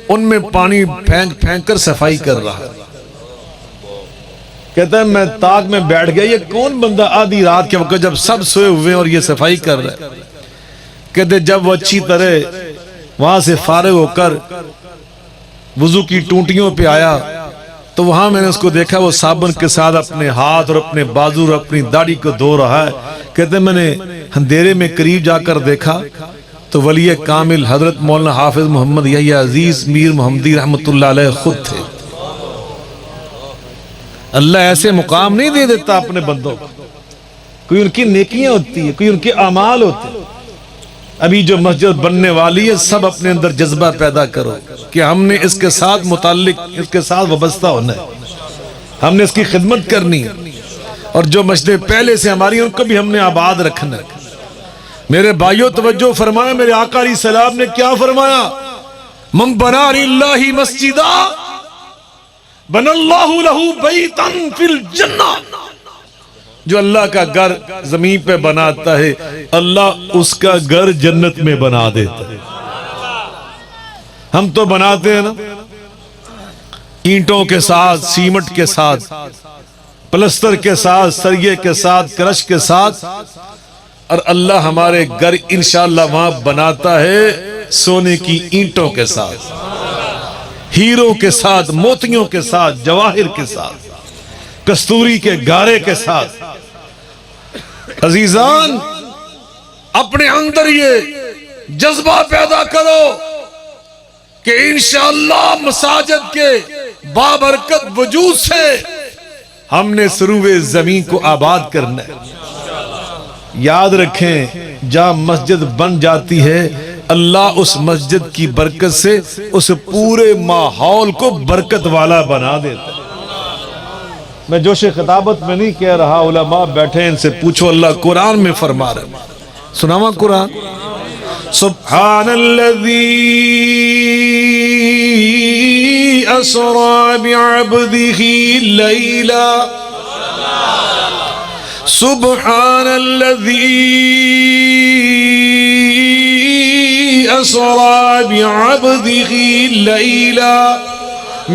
ان میں پانی پھینک پھینک کر صفائی کر رہا ہے. کہتا ہے میں تاک میں بیٹھ گیا، یہ کون بندہ آدھی رات کے وقت جب سب سوئے ہوئے اور یہ صفائی کر رہا ہے. کہتے جب وہ اچھی طرح وہاں سے فارغ ہو کر وضو کی ٹونٹیوں پہ آیا تو وہاں میں نے اس کو دیکھا وہ صابن کے ساتھ اپنے ہاتھ اور اپنے بازو اور اپنی داڑھی کو دھو رہا ہے. کہتے میں نے اندھیرے میں قریب جا کر دیکھا تو ولی کامل حضرت مولانا حافظ محمد یحییٰ عزیز میر محمدی رحمت اللہ علیہ خود تھے. اللہ ایسے مقام نہیں دے دیتا اپنے بندوں کو، کوئی ان کی نیکیاں ہوتی ہیں، کوئی ان کے اعمال ہوتے ہیں. ابھی جو مسجد بننے والی ہے سب اپنے اندر جذبہ پیدا کرو کہ ہم نے اس کے ساتھ متعلق، اس کے ساتھ وابستہ ہونا ہے، ہم نے اس کی خدمت کرنی ہے. اور جو مسجدیں پہلے سے ہماری ان کو بھی ہم نے آباد رکھنا ہے. میرے بھائیوں توجہ فرمایا، میرے آقا علیہ السلام نے کیا فرمایا؟ من بنا للہ مسجدا بن اللہ لہ بیتا فی الجنہ. جو اللہ کا گھر زمین پہ بناتا ہے اللہ اس کا گھر جنت میں بنا دیتا ہے. ہم تو بناتے ہیں نا اینٹوں کے ساتھ، سیمنٹ کے ساتھ، پلستر کے ساتھ، سریے کے ساتھ، کرش کے ساتھ، اور اللہ ہمارے گھر انشاءاللہ وہاں بناتا ہے سونے کی اینٹوں کے ساتھ، ہیروں کے ساتھ، موتیوں کے ساتھ، جواہر کے ساتھ، کستوری کے گارے کے ساتھ. عزیزان اپنے اندر یہ جذبہ پیدا کرو کہ انشاءاللہ مساجد کے بابرکت وجود سے ہم نے سروے زمین کو آباد کرنا ہے. یاد رکھیں جہاں مسجد بن جاتی ہے اللہ اس مسجد کی برکت سے اس پورے ماحول کو برکت والا بنا دیتا ہے. میں جوش خطابت میں نہیں کہہ رہا، علماء بیٹھے ان سے پوچھو اللہ قرآن میں فرما رہے. سناواں قرآن؟ سبحان الذی اسرا بعبده لیلا، سبحان الذی اسرا بعبده لیلا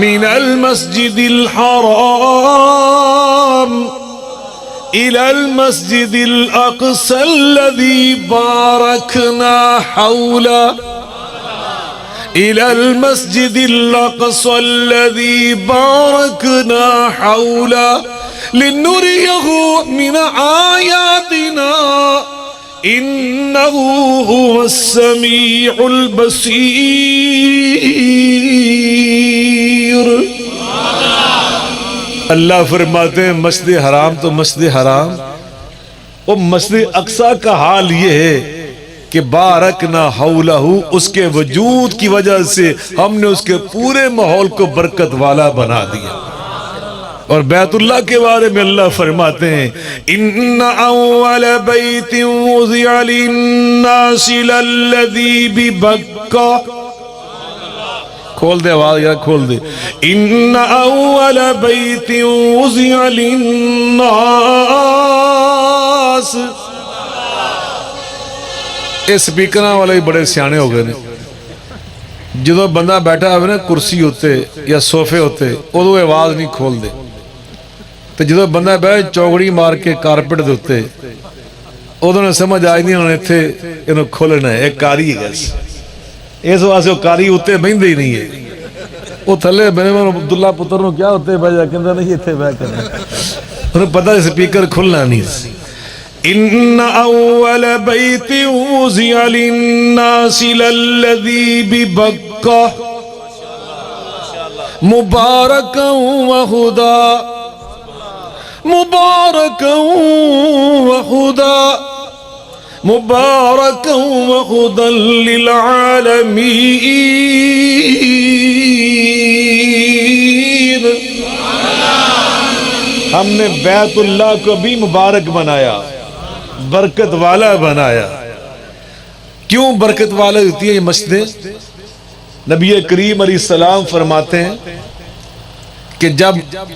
من المسجد الحرام إلى المسجد الأقصى الذي باركنا حوله إلى المسجد الأقصى الذي باركنا حوله لنريه من آياتنا إنه هو السميع البصير. اللہ فرماتے ہیں مسجد حرام تو مسجد حرام، اور مسجد اقصیٰ کا حال یہ ہے کہ بارکنا حولہ، اس کے وجود کی وجہ سے ہم نے اس کے پورے ماحول کو برکت والا بنا دیا. اور بیت اللہ کے بارے میں اللہ فرماتے ہیں ان اول بیت وضع للناس للذی ببکہ کھول دے آواز یار، کھول دے. ان اول بیت وضع للناس. یہ سپیکراں والے بڑے سیانے ہو گئے نے. جدو بندہ بیٹھا ہوئے نا کرسی ہوتے یا صوفے ہوتے ادو آواز نہیں کھول دے. تو جدو بندہ بیٹھ چوگڑی مار کے کارپٹ دے ہوتے ادو نے سمجھ آئی نہیں انہوں اتنے انہوں کھولنا ہے. ایک کاری ہے اس واسطے وہ کاری اتنے بہندے ہی نہیں ہے. وہ تھلے بنے عبداللہ پتر نو کیا ہوتے بہ جا کہندا نہیں اتنے بہ کرنا. انہیں پتہ ہے سپیکر کھلنا نہیں. ان اول بیت وضع للناس للذی ببکہ مبارکا وہدا مبارکا وہدا مبارکا وہدا للعالمین. ہم نے بیت اللہ کو بھی مبارک بنایا، برکت والا بنایا. کیوں برکت والا ہوتی ہے یہ مسجدیں؟ نبی کریم علیہ السلام فرماتے ہیں کہ جب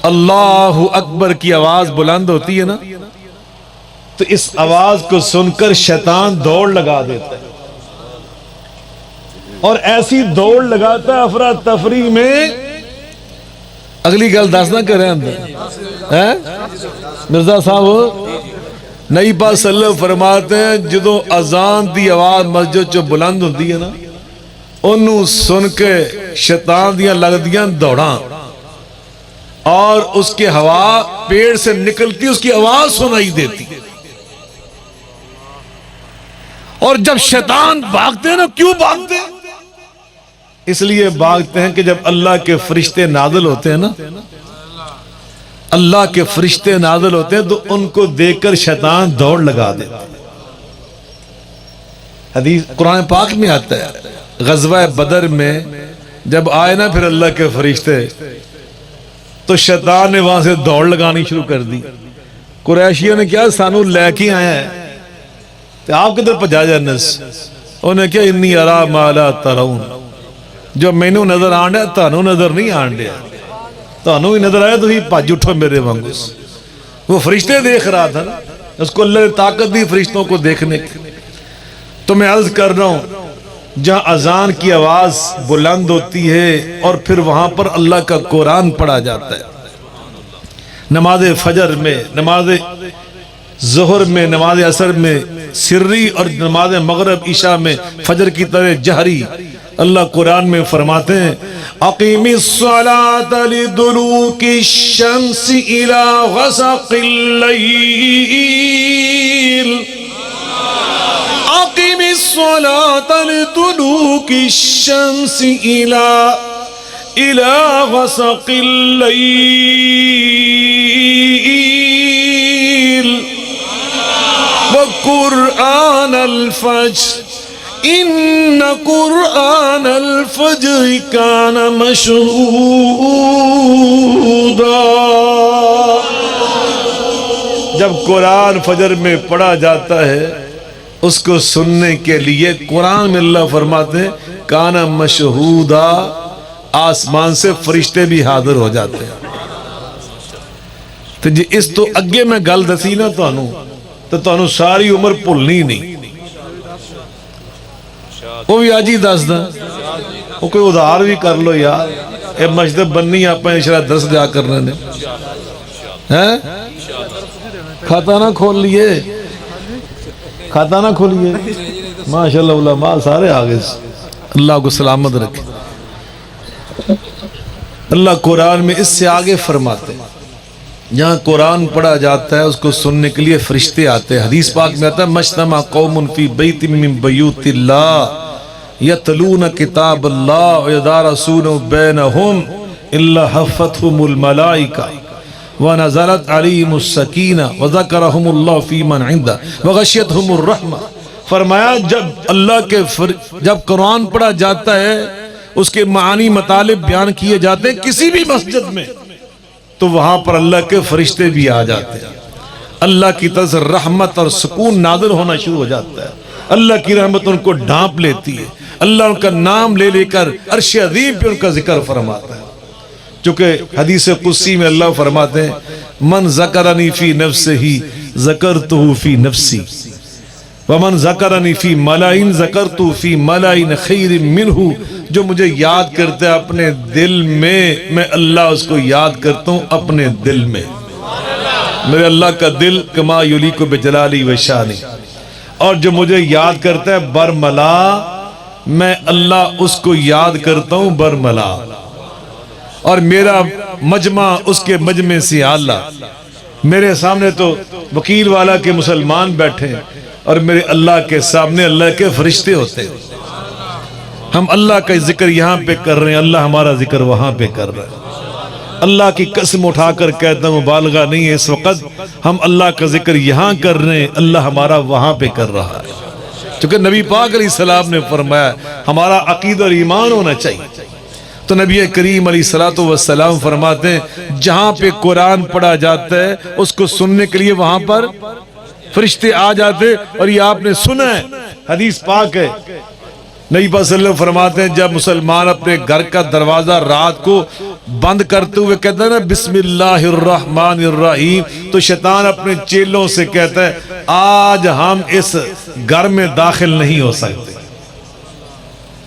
اللہ اکبر کی آواز بلند ہوتی ہے نا تو اس آواز کو سن کر شیطان دوڑ لگا دیتا ہے، اور ایسی دوڑ لگاتا ہے افراتفری میں. اگلی گل دس نہ کریں اندر مرزا صاحب نئی پاک صلی اللہ فرماتے ہیں جدو اذان دی آواز مسجد چو بلند ہوتی ہے نا انہوں سن کے شیطان دیاں لگ دیاں دوڑاں اور اس کے ہوا پیڑ سے نکلتی اس کی آواز سنائی دیتی. اور جب شیطان بھاگتے ہیں نا کیوں بھاگتے ہیں؟ اس لیے بھاگتے ہیں کہ جب اللہ کے فرشتے نازل ہوتے ہیں نا اللہ کے فرشتے نازل ہوتے ہیں تو ان کو دیکھ کر شیطان دوڑ لگا دیتا ہے. حدیث قرآن پاک میں آتا ہے غزوہ بدر میں جب آئے نا پھر اللہ کے فرشتے تو شیطان نے وہاں سے دوڑ لگانی شروع کر دی. قریشیوں نے کیا سانو لے کے آیا ہے تو آپ کدھر پجا جانس. انہیں کیا انی ارا ما لا ترون، جو مینوں نظر آنڈا تانوں نظر نہیں آنڈیا، تانوں ہی نظر آیا تو ہی پاج اٹھو میرے وانگس. وہ فرشتے دیکھ رہا تھا نا اس کو اللہ نے طاقت دی فرشتوں کو دیکھنے کی. تو میں عرض کر رہا ہوں جہاں اذان کی آواز بلند ہوتی ہے اور پھر وہاں پر اللہ کا قرآن پڑھا جاتا ہے، نماز فجر میں، نماز ظہر میں، نماز عصر میں سری اور نماز مغرب عشاء میں فجر کی طرح جہری، اللہ قرآن میں فرماتے ہیں اقیم الصلاة لدلوک الشمس الى غسق اللیل. اقیم الصلاة لدلوک الشمس الى غسق اللیل وقرآن الفجر ان قرآن الفجر کان مشہودا. جب قرآن فجر میں پڑھا جاتا ہے اس کو سننے کے لیے قرآن میں اللہ فرماتے ہیں کان مشہودا، آسمان سے فرشتے بھی حاضر ہو جاتے ہیں. تو جی اس تو اگے میں گل دسی نا تو ساری عمر بھولنی نہیں. وہ بھی آج ہی دس دا وہ کوئی ادھار بھی کر لو یار. اے مسجد بننی آپ انشاءاللہ 10 جا کرنے نے کھاتا نہ کھول لیے ماشاءاللہ علماء سارے آگے. اللہ کو سلامت رکھے. اللہ قرآن میں اس سے آگے فرماتے ہیں جہاں قرآن پڑھا جاتا ہے اس کو سننے کے لیے فرشتے آتے ہیں. حدیث پاک میں آتا ہے مجتمع قوم فی بیت من بیوت اللہ یتلون کتاب اللہ ویدارسون بینہم الا حفتہم الملائکہ ونزلت علیہم السکینہ وذکرہم اللہ فی من عندہ وغشیتہم الرحمہ. فرمایا جب قرآن پڑھا جاتا ہے اس کے معانی مطالب بیان کیے جاتے ہیں کسی بھی مسجد میں تو وہاں پر اللہ کے فرشتے بھی آ جاتے ہیں. اللہ کی طرف سے رحمت اور سکون نازل ہونا شروع ہو جاتا ہے. اللہ کی رحمت ان کو ڈھانپ لیتی ہے. اللہ ان کا نام لے لے کر عرش عظیم پہ ان کا ذکر فرماتا ہے. چونکہ حدیث قدسی میں اللہ فرماتے ہیں من ذکرنی فی نفسہ ذکرتہ فی نفسی ومن ذکرنی فی ملائن ذکرتہ فی ملائن خیر منہ. جو مجھے یاد کرتا ہے اپنے دل میں اللہ اس کو یاد کرتا ہوں اپنے دل میں. میرے اللہ کا دل کما یلیق بجلالی و شانی. اور جو مجھے یاد کرتا ہے برملا میں اللہ اس کو یاد کرتا ہوں برملا. اور میرا مجمع اس کے مجمع سے اعلیٰ. میرے سامنے تو وکیل والا کے مسلمان بیٹھے ہیں اور میرے اللہ کے سامنے اللہ کے فرشتے ہوتے ہیں. ہم اللہ کا ذکر یہاں پہ کر رہے ہیں, اللہ ہمارا ذکر وہاں پہ کر رہا ہے. اللہ کی قسم اٹھا کر کہتا ہوں مبالغہ نہیں ہے, اس وقت ہم اللہ کا ذکر یہاں کر رہے ہیں, اللہ ہمارا وہاں پہ کر رہا ہے. چونکہ نبی پاک علیہ السلام نے فرمایا ہمارا عقیدہ اور ایمان ہونا چاہیے. تو نبی کریم علیہ الصلوۃ والسلام فرماتے ہیں جہاں پہ قرآن پڑھا جاتا ہے اس کو سننے کے لیے وہاں پر فرشتے آ جاتے. اور یہ آپ نے سنا ہے, حدیث پاک ہے. نبی پاک صلی اللہ علیہ وسلم فرماتے ہیں جب مسلمان اپنے گھر کا دروازہ رات کو بند کرتے ہوئے کہتا ہے نا بسم اللہ الرحمن الرحیم, تو شیطان اپنے چیلوں سے کہتا ہے آج ہم اس گھر میں داخل نہیں ہو سکتے.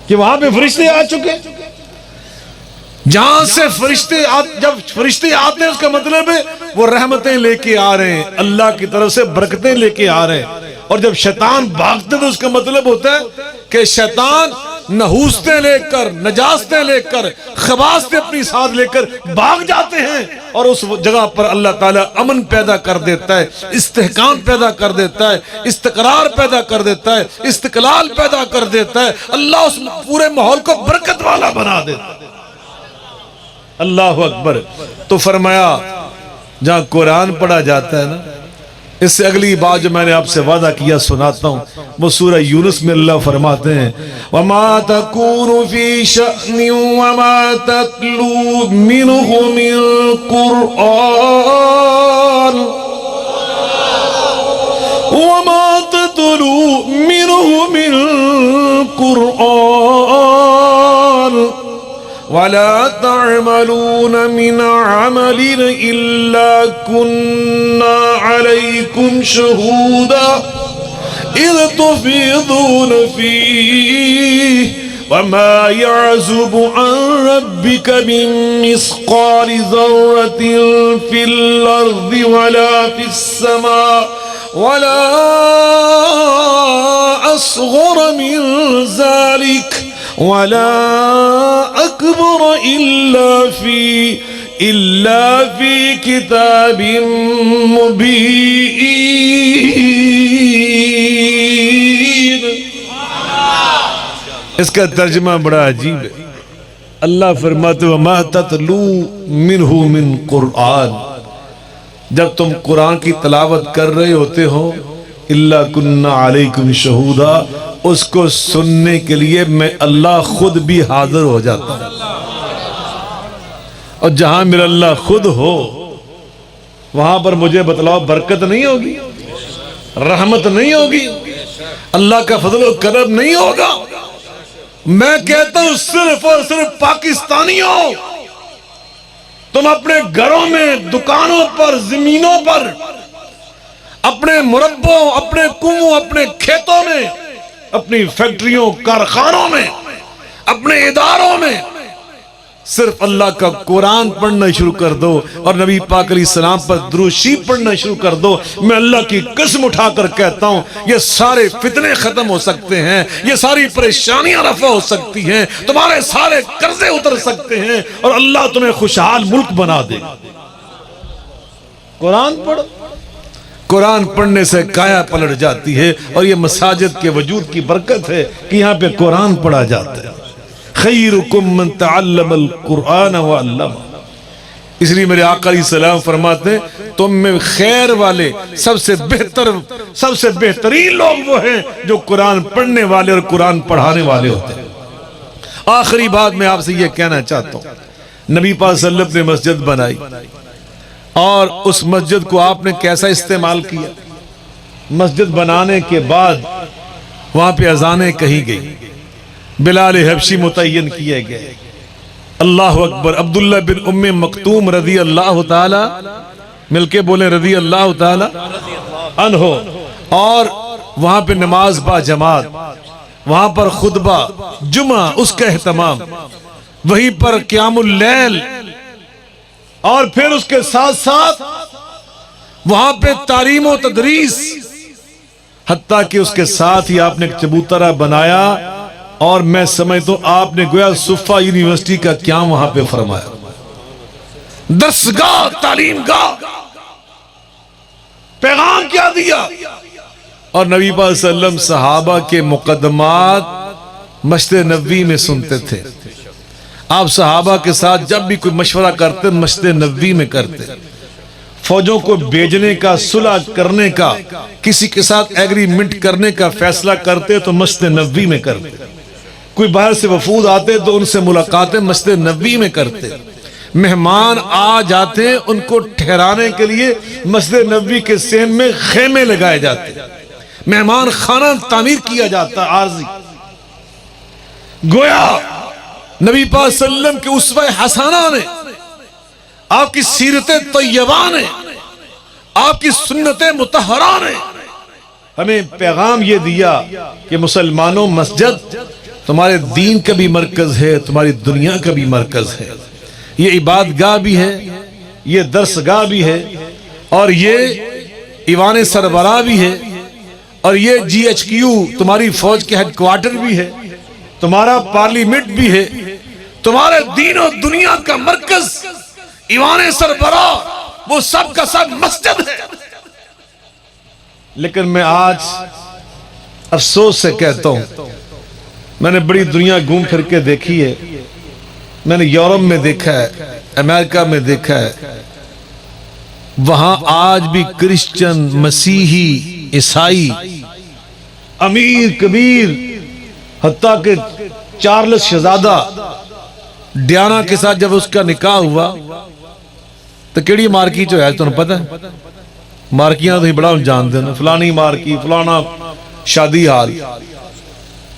کہ وہاں پہ فرشتے آ چکے. جہاں سے جب فرشتے آتے ہیں اس کا مطلب ہے وہ رحمتیں لے کے آ رہے ہیں, اللہ کی طرف سے برکتیں لے کے آ رہے ہیں. اور جب شیطان بھاگتے تو اس کا مطلب ہوتا ہے کہ شیطان نحوستیں لے کر, نجاستیں لے کر, خباستیں اپنی ساتھ لے کر بھاگ جاتے ہیں. اور اس جگہ پر اللہ تعالیٰ امن پیدا کر دیتا ہے, استحکام پیدا کر دیتا ہے, استقرار پیدا کر دیتا ہے, استقلال پیدا کر دیتا ہے. اللہ اس پورے ماحول کو برکت والا بنا دیتا ہے. اللہ اکبر. تو فرمایا جہاں قرآن پڑھا جاتا ہے نا, اس سے اگلی بات جو میں نے آپ سے وعدہ کیا سناتا ہوں, وہ سورہ یونس میں اللہ فرماتے ہیں وَمَا تَكُونُ فِي شَأْنٍ وَمَا تَتْلُو مِنْهُ مِنْ قُرْآنٍ وَمَا تَتْلُو مِنْهُ مِنْ قُرْآنٍ وَلَا تَعْمَلُونَ مِنْ عَمَلٍ إِلَّا كُنَّا عَلَيْكُمْ شُهُودًا إِذْ تُفِيضُونَ فِيهِ وَمَا يَعْزُبُ عَنْ رَبِّكَ مِنْ مِثْقَالِ ذَرَّةٍ فِي الْأَرْضِ وَلَا فِي السَّمَاءِ وَلَا أَصْغَرَ مِنْ ذَلِكَ وَلَا أَكْبَرَ إِلَّا فِي كِتَابٍ مُبِينٍ. اس کا ترجمہ بڑا عجیب ہے. اللہ فرماتے وَمَا تَتْلُو مِنْهُ مِنْ قُرْآنٍ, جب تم قرآن کی تلاوت کر رہے ہوتے ہو إِلَّا كُنَّا عَلَيْكُمْ شُهُودًا, اس کو سننے کے لیے میں اللہ خود بھی حاضر ہو جاتا ہوں. اور جہاں میرا اللہ خود ہو وہاں پر مجھے بتلاؤ برکت نہیں ہوگی, رحمت نہیں ہوگی, اللہ کا فضل و کرم نہیں ہوگا. میں کہتا ہوں صرف اور صرف پاکستانیوں, تم اپنے گھروں میں, دکانوں پر, زمینوں پر, اپنے مربوں, اپنے کنووں, اپنے کھیتوں میں, اپنی فیکٹریوں, کارخانوں میں, اپنے اداروں میں صرف اللہ کا قرآن پڑھنا شروع کر دو اور نبی پاک علیہ السلام پر درود شریف پڑھنا شروع کر دو. میں اللہ کی قسم اٹھا کر کہتا ہوں یہ سارے فتنے ختم ہو سکتے ہیں, یہ ساری پریشانیاں رفع ہو سکتی ہیں, تمہارے سارے قرضے اتر سکتے ہیں اور اللہ تمہیں خوشحال ملک بنا دے گا. قرآن پڑھو. قرآن پڑھنے سے کایا پلٹ جاتی ہے اور یہ مساجد کے وجود کی برکت ہے کہ یہاں پہ قرآن پڑھا جاتا ہے. خیرکم من تعلم القرآن وعلمہ. اس لیے میرے آقا علیہ السلام فرماتے ہیں تم میں خیر والے سب سے بہترین لوگ وہ ہیں جو قرآن پڑھنے والے اور قرآن پڑھانے والے ہوتے ہیں. آخری بات میں آپ سے یہ کہنا چاہتا ہوں, نبی پاک صلی اللہ علیہ وسلم نے مسجد بنائی اور اس مسجد کو آپ نے کیسا استعمال کیا. مسجد بنانے کے بعد وہاں پہ اذانیں کہی گئی, بلال حبشی متعین کیے گئے. اللہ اکبر. عبداللہ بن ام مکتوم رضی اللہ تعالی، مل کے بولیں رضی اللہ تعالی عنہ. اور وہاں پہ نماز با جماعت، وہاں پر خطبہ جمعہ اس کا اہتمام، وہیں پر قیام اللیل، اور پھر اس کے ساتھ ساتھ وہاں پہ تعلیم و تدریس، حتیٰ کہ اس کے ساتھ ہی آپ نے ایک چبوترا بنایا، اور میں سمجھتا ہوں آپ نے گویا صفا یونیورسٹی کا قیام وہاں پہ فرمایا. درسگاہ، تعلیم گاہ. پیغام کیا دیا؟ اور نبی پاک صلی اللہ علیہ وسلم صحابہ کے مقدمات مسجد نبوی میں سنتے تھے. آپ صحابہ کے ساتھ جب بھی کوئی مشورہ کرتے مسجد نبوی میں کرتے. فوجوں کو بھیجنے کا، صلح کرنے کا، کسی کے ساتھ ایگریمنٹ کرنے کا فیصلہ کرتے تو مسجد نبوی میں کرتے. کوئی باہر سے وفود آتے تو ان سے ملاقاتیں مسجد نبوی میں کرتے. مہمان آ جاتے ان کو ٹھہرانے کے لیے مسجد نبوی کے سین میں خیمے لگائے جاتے. مہمان خانہ تعمیر کیا جاتا عارضی. گویا نبی پاک صلی اللہ علیہ وسلم کے اسوہ حسنہ نے، آپ کی سیرت طیبہ نے، آپ کی سنت مطہرہ نے ہمیں پیغام یہ دیا کہ مسلمانوں، مسجد تمہارے دین کا بھی مرکز ہے، تمہاری دنیا کا بھی مرکز ہے. یہ عبادت گاہ بھی ہے، یہ درس گاہ بھی ہے، اور یہ ایوان سربراہ بھی ہے، اور یہ جی ایچ کیو تمہاری فوج کے ہیڈ کوارٹر بھی ہے، تمہارا پارلیمنٹ بھی ہے. تمہارے دین و دنیا کا مرکز ایوان سربراہ وہ سب کا سب مسجد ہے. لیکن میں آج افسوس سے کہتا ہوں، میں نے بڑی دنیا گھوم پھر کے دیکھی ہے. میں نے یورپ میں دیکھا ہے، امریکہ میں دیکھا ہے، وہاں آج بھی کرسچن، مسیحی، عیسائی، امیر کبیر، حتیٰ کہ چارلس شہزادہ ڈیانا کے ساتھ جب اس کا نکاح ہوا تو کیڑی مارکی جو ہے تمہیں پتہ ہے؟ مارکیاں تو ہی بڑا جان دینا، فلانی مارکی، فلانا شادی حال.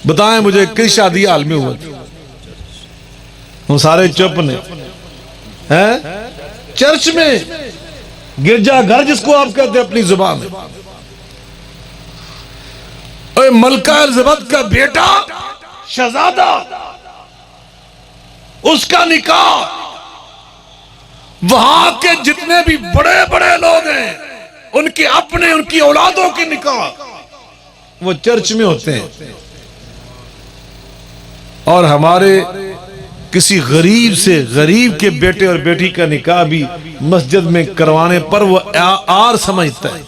بتائیں مجھے کس شادی حال میں ہوا؟ ہم سارے چپ نے. چرچ میں، گرجا گھر جس کو آپ کہتے ہیں اپنی زبان میں. اے ملکہ الزبتھ کا بیٹا شہزادہ، اس کا نکاح، وہاں کے جتنے بھی بڑے بڑے لوگ ہیں ان کے اپنے، ان کی اولادوں کے نکاح وہ چرچ میں ہوتے ہیں. اور ہمارے کسی غریب سے، غریب کے بیٹے اور بیٹی کا نکاح بھی مسجد میں کروانے پر وہ آر سمجھتا ہے،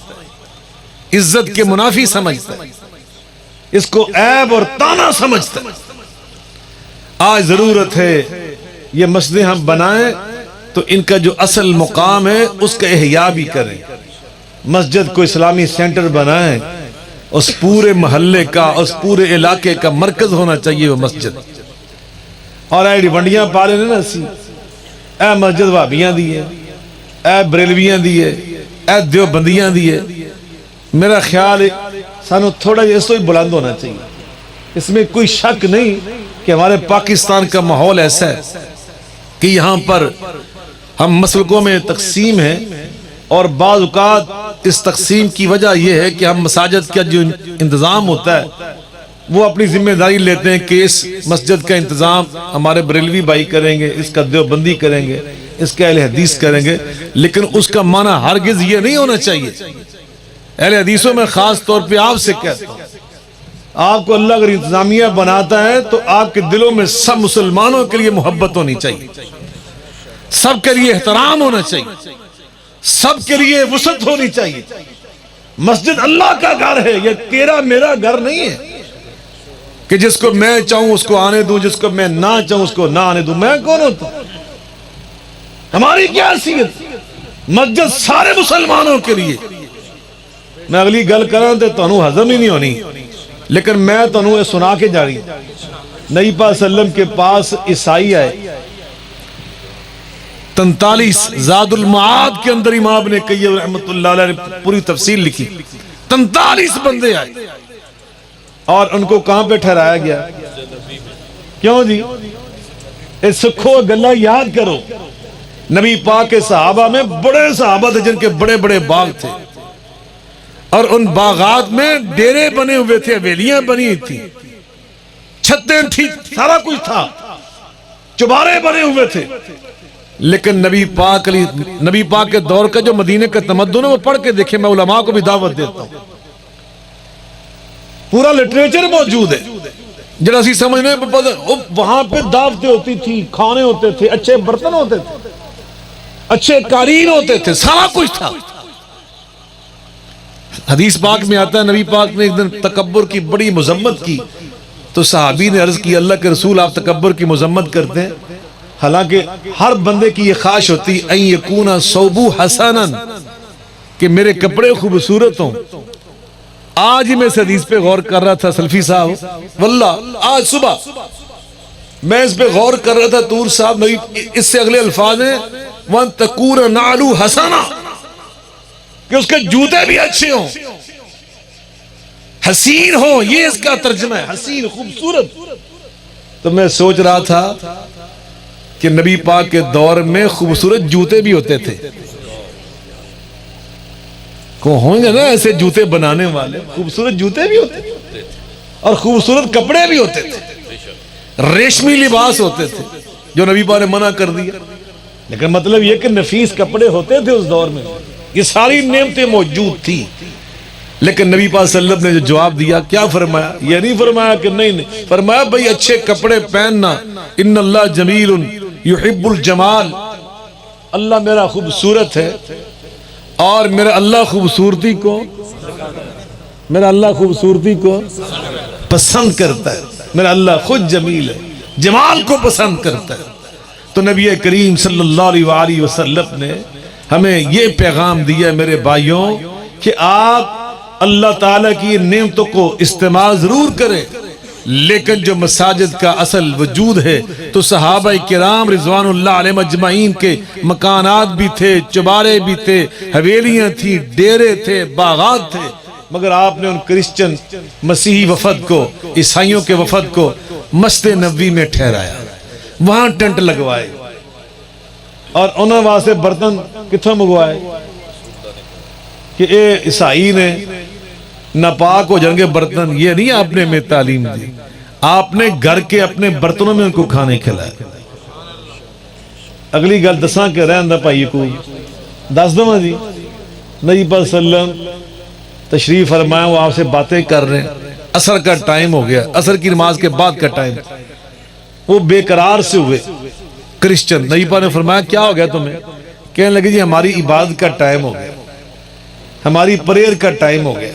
عزت کے منافی سمجھتا ہے، اس کو عیب اور تانا سمجھتا ہے. آج ضرورت ہے یہ مسجدیں ہم بنائیں تو ان کا جو اصل مقام ہے اس کا احیاء بھی کریں. مسجد کو اسلامی سینٹر بنائیں، اس پورے محلے کا، اس پورے علاقے کا مرکز ہونا چاہیے وہ مسجد. اور اے ونڈیاں پالے نا سی، اے مسجد وہابیاں دی ہے، اے بریلویاں دی ہے، اے دیوبندیاں دی ہے. میرا خیال ہے سانو تھوڑا اس تو ہی بلند ہونا چاہیے. اس میں کوئی شک نہیں کہ ہمارے پاکستان کا ماحول ایسا ہے کہ یہاں پر ہم مسلکوں میں تقسیم ہیں، اور بعض اوقات اس تقسیم کی وجہ یہ ہے کہ ہم مساجد کا جو انتظام ہوتا ہے وہ اپنی ذمہ داری لیتے ہیں کہ اس مسجد کا انتظام ہمارے بریلوی بھائی کریں گے، اس کا دیوبندی کریں گے، اس کا اہل حدیث کریں گے. لیکن اس کا معنی ہرگز یہ نہیں ہونا چاہیے. اہل حدیثوں میں خاص طور پہ آپ سے کہتا ہوں، آپ کو اللہ اگر انتظامیہ بناتا ہے تو آپ کے دلوں میں سب مسلمانوں کے لیے محبت ہونی چاہیے، سب کے لیے احترام ہونا چاہیے، سب کے لیے وسعت ہونی چاہیے. مسجد اللہ کا گھر ہے، یہ تیرا میرا گھر نہیں ہے کہ جس کو میں چاہوں اس کو آنے دوں، جس کو میں نہ چاہوں اس کو نہ آنے دوں. میں کون ہوتا ہوں؟ ہماری کیا حیثیت؟ مسجد سارے مسلمانوں کے لیے. میں اگلی گل کراں تے تانوں ہضم ہی نہیں ہونی، لیکن میں تانوں یہ سنا کے جا رہی. نبی پاک صلی اللہ علیہ وسلم کے پاس عیسائی آئے، 43 زاد المعاد کے اندر امام ابن قیم رحمۃ اللہ علیہ نے پوری تفصیل لکھی. 43 بندے آئے اور ان کو کہاں پہ ٹھہرایا گیا؟ کیوں جی؟ اس سکھو گلہ یاد کرو، نبی پاک کے صحابہ میں بڑے صحابہ تھے جن کے بڑے بڑے باغ تھے، اور ان باغات میں ڈیرے بنے ہوئے تھے، حویلیاں بنی تھی، چھتیں تھی، سارا کچھ تھا، چبارے بنے ہوئے تھے، لیکن نبی پاک کے دور کا جو مدینے کا تمدن ہے وہ پڑھ کے دیکھیں، میں علماء کو بھی دعوت دیتا ہوں، پورا لٹریچر موجود ہے، جڑا سی سمجھنے وہاں پہ دعوتیں ہوتی تھی، کھانے ہوتے تھے، اچھے برتن ہوتے تھے، اچھے قالین ہوتے تھے، سارا کچھ تھا۔ حدیث پاک میں آتا ہے نبی پاک نے ایک دن تکبر کی بڑی مذمت کی، تو صحابی نے عرض کی اللہ کے رسول آپ تکبر کی مذمت کرتے ہیں، حالانکہ ہر بندے کی یہ خواہش ہوتی ان یکون ثوبہ حسنا، کہ میرے کپڑے خوبصورت ہوں۔ آج ہی میں اس حدیث پہ غور کر رہا تھا سلفی صاحب، واللہ آج صبح میں اس پہ غور کر رہا تھا، طور صاحب نبی اس سے اگلے الفاظ ہیں وَأَن تَكُونَ نَعْلُ حَسَنًا، کہ اس کے جوتے بھی اچھے ہوں، حسین ہوں، یہ اس کا ترجمہ ہے، حسین، خوبصورت۔ تو میں سوچ رہا تھا کہ نبی پاک کے دور میں خوبصورت جوتے بھی ہوتے تھے، کو ہوں گے نا ایسے جوتے بنانے والے، خوبصورت جوتے بھی ہوتے تھے اور خوبصورت کپڑے بھی ہوتے تھے، ریشمی لباس ہوتے تھے جو نبی پاک نے منع کر دیا، لیکن مطلب یہ کہ نفیس کپڑے ہوتے تھے اس دور میں، یہ ساری نعمتیں موجود تھی، لیکن نبی پاک صلی اللہ علیہ وسلم نے جو جواب دیا کیا فرمایا؟ یہ نہیں فرمایا کہ نہیں، فرمایا بھئی اچھے کپڑے پہننا، ان اللہ جمیل یحب الجمال، اللہ میرا خوبصورت ہے اور میرا اللہ خوبصورتی کو پسند کرتا ہے، میرا اللہ خود جمیل ہے، جمال کو پسند کرتا ہے۔ تو نبی کریم صلی اللہ علیہ وسلم نے ہمیں یہ پیغام دیا میرے بھائیوں کہ آپ اللہ تعالیٰ کی نعمتوں کو استعمال ضرور کریں، لیکن جو مساجد کا اصل وجود ہے تو صحابہ کرام رضوان اللہ علیہ مجمعین کے مکانات بھی تھے، چبارے بھی تھے، حویلیاں تھی، ڈیرے تھے، باغات تھے، مگر آپ نے ان کرسچن مسیحی وفد کو، عیسائیوں کے وفد کو مسجد نبوی میں ٹھہرایا، وہاں ٹینٹ لگوائے، اور انہوں نے وہاں سے برتن کتھوں منگوائے کہ اے عیسائی نے ناپاک ہو جائیں گے برتن، یہ نہیں آپ نے ہمیں تعلیم دی، آپ نے گھر کے اپنے برتنوں میں ان کو کھانے کھلائے۔ اگلی گل دساں کہ رہن دا پائی کو دس دوں جی، نبی پاک صلی اللہ علیہ وسلم تشریف فرمایا، وہ آپ سے باتیں کر رہے ہیں، عصر کا ٹائم ہو گیا، عصر کی نماز کے بعد کا ٹائم، وہ بے قرار سے ہوئے کرسچن، نبی پاک نے فرمایا کیا ہو گیا تمہیں؟ کہنے لگے جی ہماری عبادت کا ٹائم ہو گیا، ہماری پریئر کا ٹائم ہو گیا۔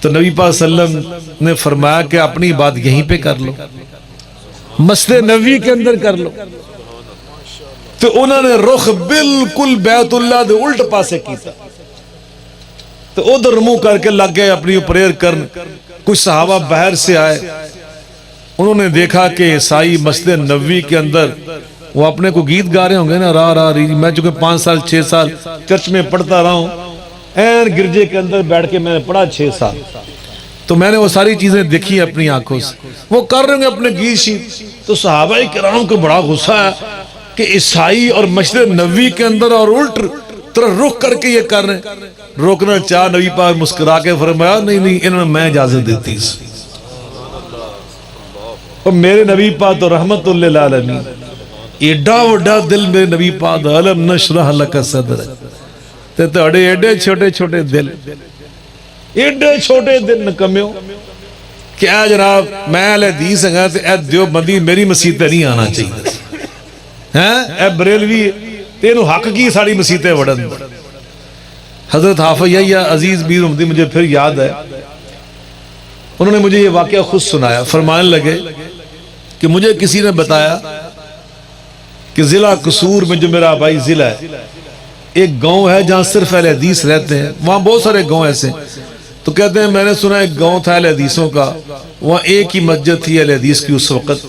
تو نبی پاک صلی اللہ علیہ وسلم نے فرمایا کہ اپنی بات یہیں پہ کر لو، مسجد نبوی کے اندر کر لو۔ تو انہوں نے رخ بالکل بیت اللہ دے الٹ پاسے کیتا، تو ادھر منہ کر کے لگ گئے اپنی پریئر کرن۔ کچھ صحابہ باہر سے آئے، انہوں نے دیکھا کہ عیسائی مسجد نبوی کے اندر وہ اپنے کو گیت گا رہے ہوں گے نا، را را ری، میں چونکہ 5 سال 6 سال چرچ میں پڑھتا رہا ہوں، این گرجے کے اندر بیٹھ کے میں نے پڑھا 6 سال، تو میں نے وہ ساری چیزیں دیکھی اپنی آنکھوں سے، وہ کر رہے ہیں اپنے گیت شیت۔ تو صحابہ کرام کو بڑا غصہ ہے کہ عیسائی اور مسجد نبوی کے اندر اور الٹ طرح رخ کر کے یہ کر رہے ہیں۔ روکنا چاہ، نبی پاک مسکرا کے فرمایا نہیں انہوں نے میں اجازت دیتی، اور میرے نبی پاک تو رحمت للعالمین، ایڈا وڈا دل میرے نبی پاک، علم نشرح لک صدرک، تے تہاڈے ایڈے چھوٹے چھوٹے دل، ایڈے چھوٹے دل نکمیو کہ اے جناب میں اہل حدیث ہاں تے اے دیوبندی میری مسجد تے نہیں آنا چاہیے، ہیں اے بریلوی تینوں حق کی ساری مسجدیں وڑن۔ حضرت حافظ یحییٰ عزیز میر احمدی مجھے پھر یاد ہے، انہوں نے مجھے یہ واقعہ خود سنایا، فرمانے لگے کہ مجھے کسی نے بتایا کہ ضلع قصور میں جو میرا آبائی ضلع ہے، ایک گاؤں ہے جہاں صرف اہل حدیث رہتے ہیں، وہاں بہت سارے گاؤں ایسے، تو کہتے ہیں میں نے سنا ایک گاؤں تھا اہل حدیثوں کا، وہاں ایک ہی مسجد تھی اہل حدیث کی اس وقت،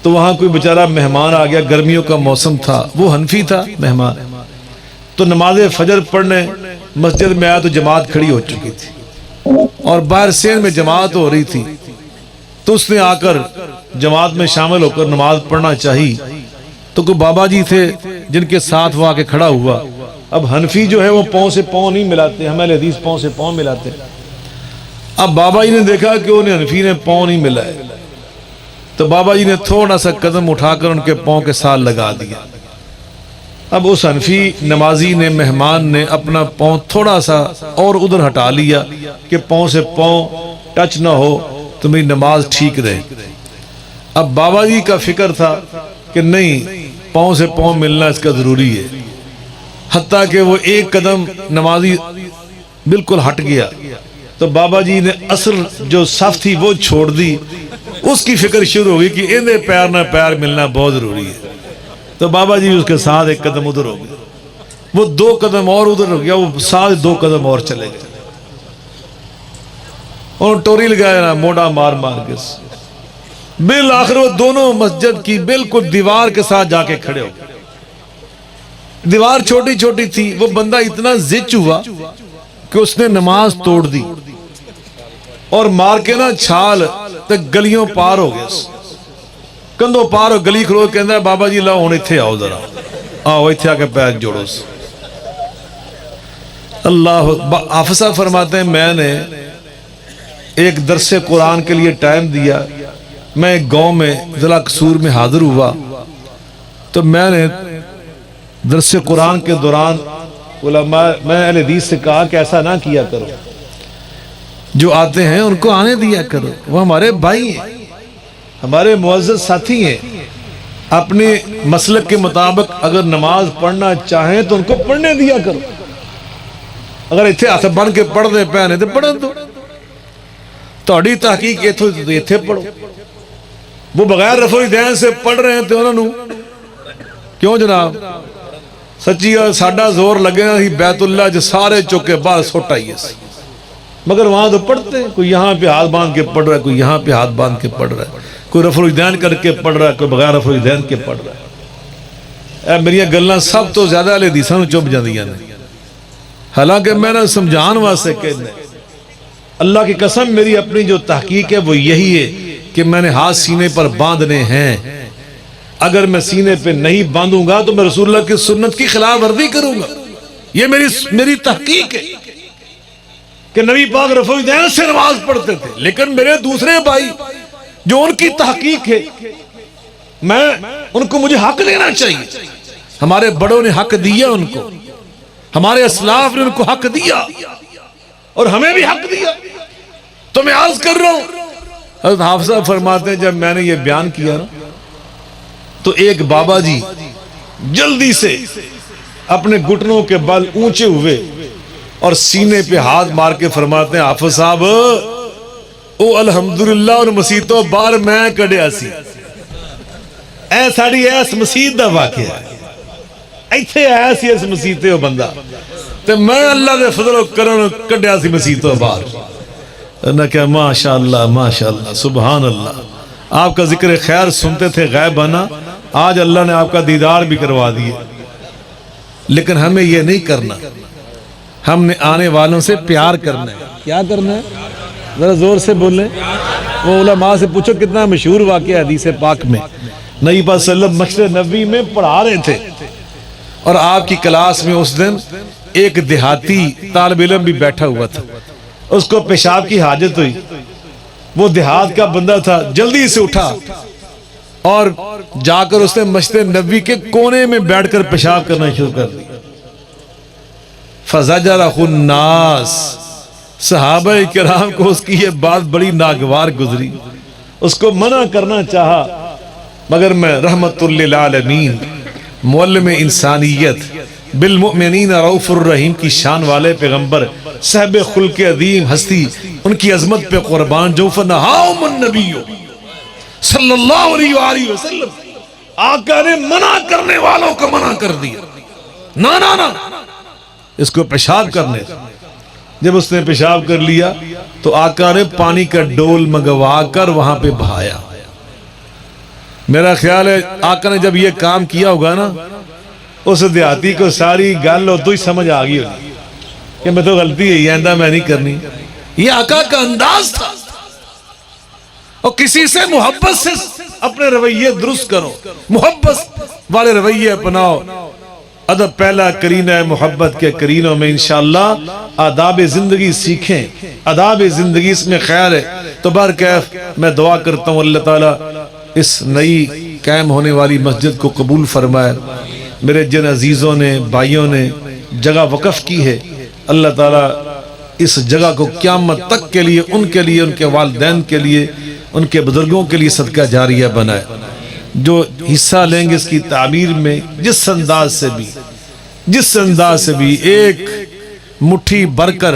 تو وہاں کوئی بیچارہ مہمان آ گیا، گرمیوں کا موسم تھا، وہ حنفی تھا مہمان، تو نماز فجر پڑھنے مسجد میں آیا تو جماعت کھڑی ہو چکی تھی، اور باہر سین میں جماعت ہو رہی تھی، تو اس نے آ کر جماعت میں شامل ہو کر نماز پڑھنا چاہی تو کوئی بابا جی تھے جن کے ساتھ وہ آ کے کھڑا ہوا. اب حنفی جو ہے وہ پاؤں سے پاؤں نہیں ملاتے, ہم اہل حدیث پاؤں سے پاؤں ملاتے. اب بابا جی نے دیکھا کہ انہیں حنفی نے پاؤں نہیں ملائے تو بابا جی نے تھوڑا سا قدم اٹھا کر ان کے پاؤں کے ساتھ لگا دیا. اب اس حنفی نمازی نے, مہمان نے اپنا پاؤں تھوڑا سا اور ادھر ہٹا لیا کہ پاؤں سے پاؤں ٹچ نہ ہو تو میری نماز ٹھیک رہے. اب بابا جی کا فکر تھا کہ نہیں, پاؤں سے پاؤں ملنا اس کا ضروری ہے, حتیٰ کہ وہ ایک قدم نمازی بالکل ہٹ گیا تو بابا جی نے اصل جو صف تھی وہ چھوڑ دی. اس کی فکر شروع ہوگی کہ انہیں پیر نہ پیر ملنا بہت ضروری ہے. تو بابا جی اس کے ساتھ ایک قدم ادھر ہو گیا, وہ 2 قدم اور ادھر ہو گیا, وہ ساتھ 2 قدم اور چلے گئے. اور ٹوری لگایا نا موڑا مار مار کے, بالآخر وہ دونوں مسجد کی بالکل دیوار کے ساتھ جا کے کھڑے ہو گئے. دیوار چھوٹی چھوٹی تھی, وہ بندہ اتنا زچ ہوا کہ اس نے نماز توڑ دی اور مار کے نا چھال تک گلیوں پار ہو گئے, کندھوں پار ہو گلی کھلو. کہندا ہے بابا جی لاؤ ہن ایتھے آؤ, ذرا آؤ ایتھے آ کے پیر جوڑو. اللہ حافظ صاحب فرماتے ہیں میں نے ایک درس قرآن کے لیے ٹائم دیا. میں ایک گاؤں میں ضلع قصور میں حاضر ہوا تو میں نے درس قرآن کے دوران علماء میں اہل حدیث سے کہا کہ ایسا نہ کیا کرو, جو آتے ہیں ان کو آنے دیا کرو, وہ ہمارے بھائی ہیں, ہمارے معزز ساتھی ہیں. اپنے مسلک کے مطابق اگر نماز پڑھنا چاہیں تو ان کو پڑھنے دیا کرو. اگر ایتھے ہاتھ بن کے پڑھ دے پہنے تو پڑھن دو, تہاڈی تحقیق ایتھے پڑھو. وہ بغیر رفع الیدین سے پڑھ رہے ہیں تو انہوں نے کیوں جناب, سچی ساڈا زور لگے نا بیت اللہ جو سارے چوکے باہر سٹ آئیے, مگر وہاں تو پڑھتے ہیں. کوئی یہاں پہ ہاتھ باندھ کے پڑھ رہا ہے, کوئی یہاں پہ ہاتھ باندھ کے پڑھ رہا ہے, کوئی رفع الیدین کر کے پڑھ رہا ہے, کوئی بغیر رفع الیدین کے پڑھ رہا ہے. اے میری گلاں سب تو زیادہ اہل حدیثاں نوں چب جاندیاں نے, حالانکہ میں نے سمجھان واسطے کہنا ہے. اللہ کی قسم میری اپنی جو تحقیق ہے وہ یہی ہے کہ میں نے ہاتھ سینے پر باندھنے ہیں. اگر میں سینے پہ نہیں باندھوں گا تو میں رسول اللہ کی سنت کی خلاف ورزی کروں گا. یہ میری تحقیق ہے کہ نبی پاک رفع الیدین سے نماز پڑھتے تھے, لیکن میرے دوسرے بھائی جو ان کی تحقیق ہے میں ان کو مجھے حق دینا چاہیے. ہمارے بڑوں نے حق دیا ان کو, ہمارے اسلاف نے ان کو حق دیا اور ہمیں بھی حق دیا. تو میں عرض کر رہا ہوں, حضرت حافظ صاحب فرماتے ہیں جب میں نے یہ بیان کیا نا تو ایک بابا جی جلدی سے اپنے گھٹنوں کے بل اونچے ہوئے اور سینے پہ ہاتھ مار کے فرماتے ہیں حافظ صاحب او الحمدللہ اور مسیتوں بار میں کڈیا سی, اے ساڑی ایس مسیت دا واقعہ ہے, ایتھے آیا سی اس مسیتے ہو بندہ تے میں اللہ دے فضل و کرم کڈیا سی مسیتوں بار. نہ کہ ماشاءاللہ سبحان اللہ. آپ کا ذکر خیر سنتے تھے غیبانہ, آج اللہ نے آپ کا دیدار بھی کروا دیے. لیکن ہمیں یہ نہیں کرنا, ہم نے آنے والوں سے پیار کرنا ہے. کیا کرنا ہے ذرا زور سے بولیں. وہ علماء سے پوچھو کتنا مشہور واقعہ حدیث پاک میں, نبی پاک صلی اللہ علیہ وسلم مسجد نبوی میں پڑھا رہے تھے اور آپ کی کلاس میں اس دن ایک دیہاتی طالب علم بھی بیٹھا ہوا تھا. اس کو پیشاب کی حاجت ہوئی, وہ دیہات کا بندہ تھا, جلدی سے اٹھا اور جا کر اس نے مسجد نبوی کے کونے میں بیٹھ کر پیشاب کرنا شروع کر دیا. فزجرہ الناس, صحابہ کرام کو اس کی یہ بات بڑی ناگوار گزری, اس کو منع کرنا چاہا, مگر میں رحمت للعالمین معلم انسانیت بالمؤمنین رؤوف الرحیم کی شان والے پیغمبر صاحب خلق عظیم ہستی ان کی عظمت پہ قربان جو فنہاہم النبی صلی اللہ علیہ وآلہ وسلم, آقا نے منع کرنے والوں کو منع کر دیا. نا اس کو پیشاب کرنے. جب اس نے پیشاب کر لیا تو آقا نے پانی کا ڈول منگوا کر وہاں پہ بہایا. میرا خیال ہے آقا نے جب یہ کام کیا ہوگا نا اس دیہاتی کو ساری گل ہو تو ہی سمجھ آ گئی ہوگی کہ میں تو غلطی ہے, آئندہ میں نہیں کرنی. یہ آقا کا انداز تھا اور کسی سے محبت سے اپنے رویے درست کرو، محبت والے رویے اپناؤ۔ ادب پہلا کرینہ ہے محبت کے کرینوں میں انشاءاللہ آداب زندگی سیکھیں، آداب زندگی اس میں خیر ہے۔ تو برکیف میں دعا کرتا ہوں اللہ تعالیٰ اس نئی قائم ہونے والی مسجد کو قبول فرمائے۔ میرے جن عزیزوں نے بھائیوں نے جگہ وقف کی ہے، اللہ تعالیٰ اس جگہ کو قیامت تک کے لیے ان کے والدین کے لیے، ان کے بزرگوں کے لیے صدقہ جاریہ بنائے۔ جو حصہ لیں گے اس کی تعمیر میں جس انداز سے بھی ایک مٹھی بھر کر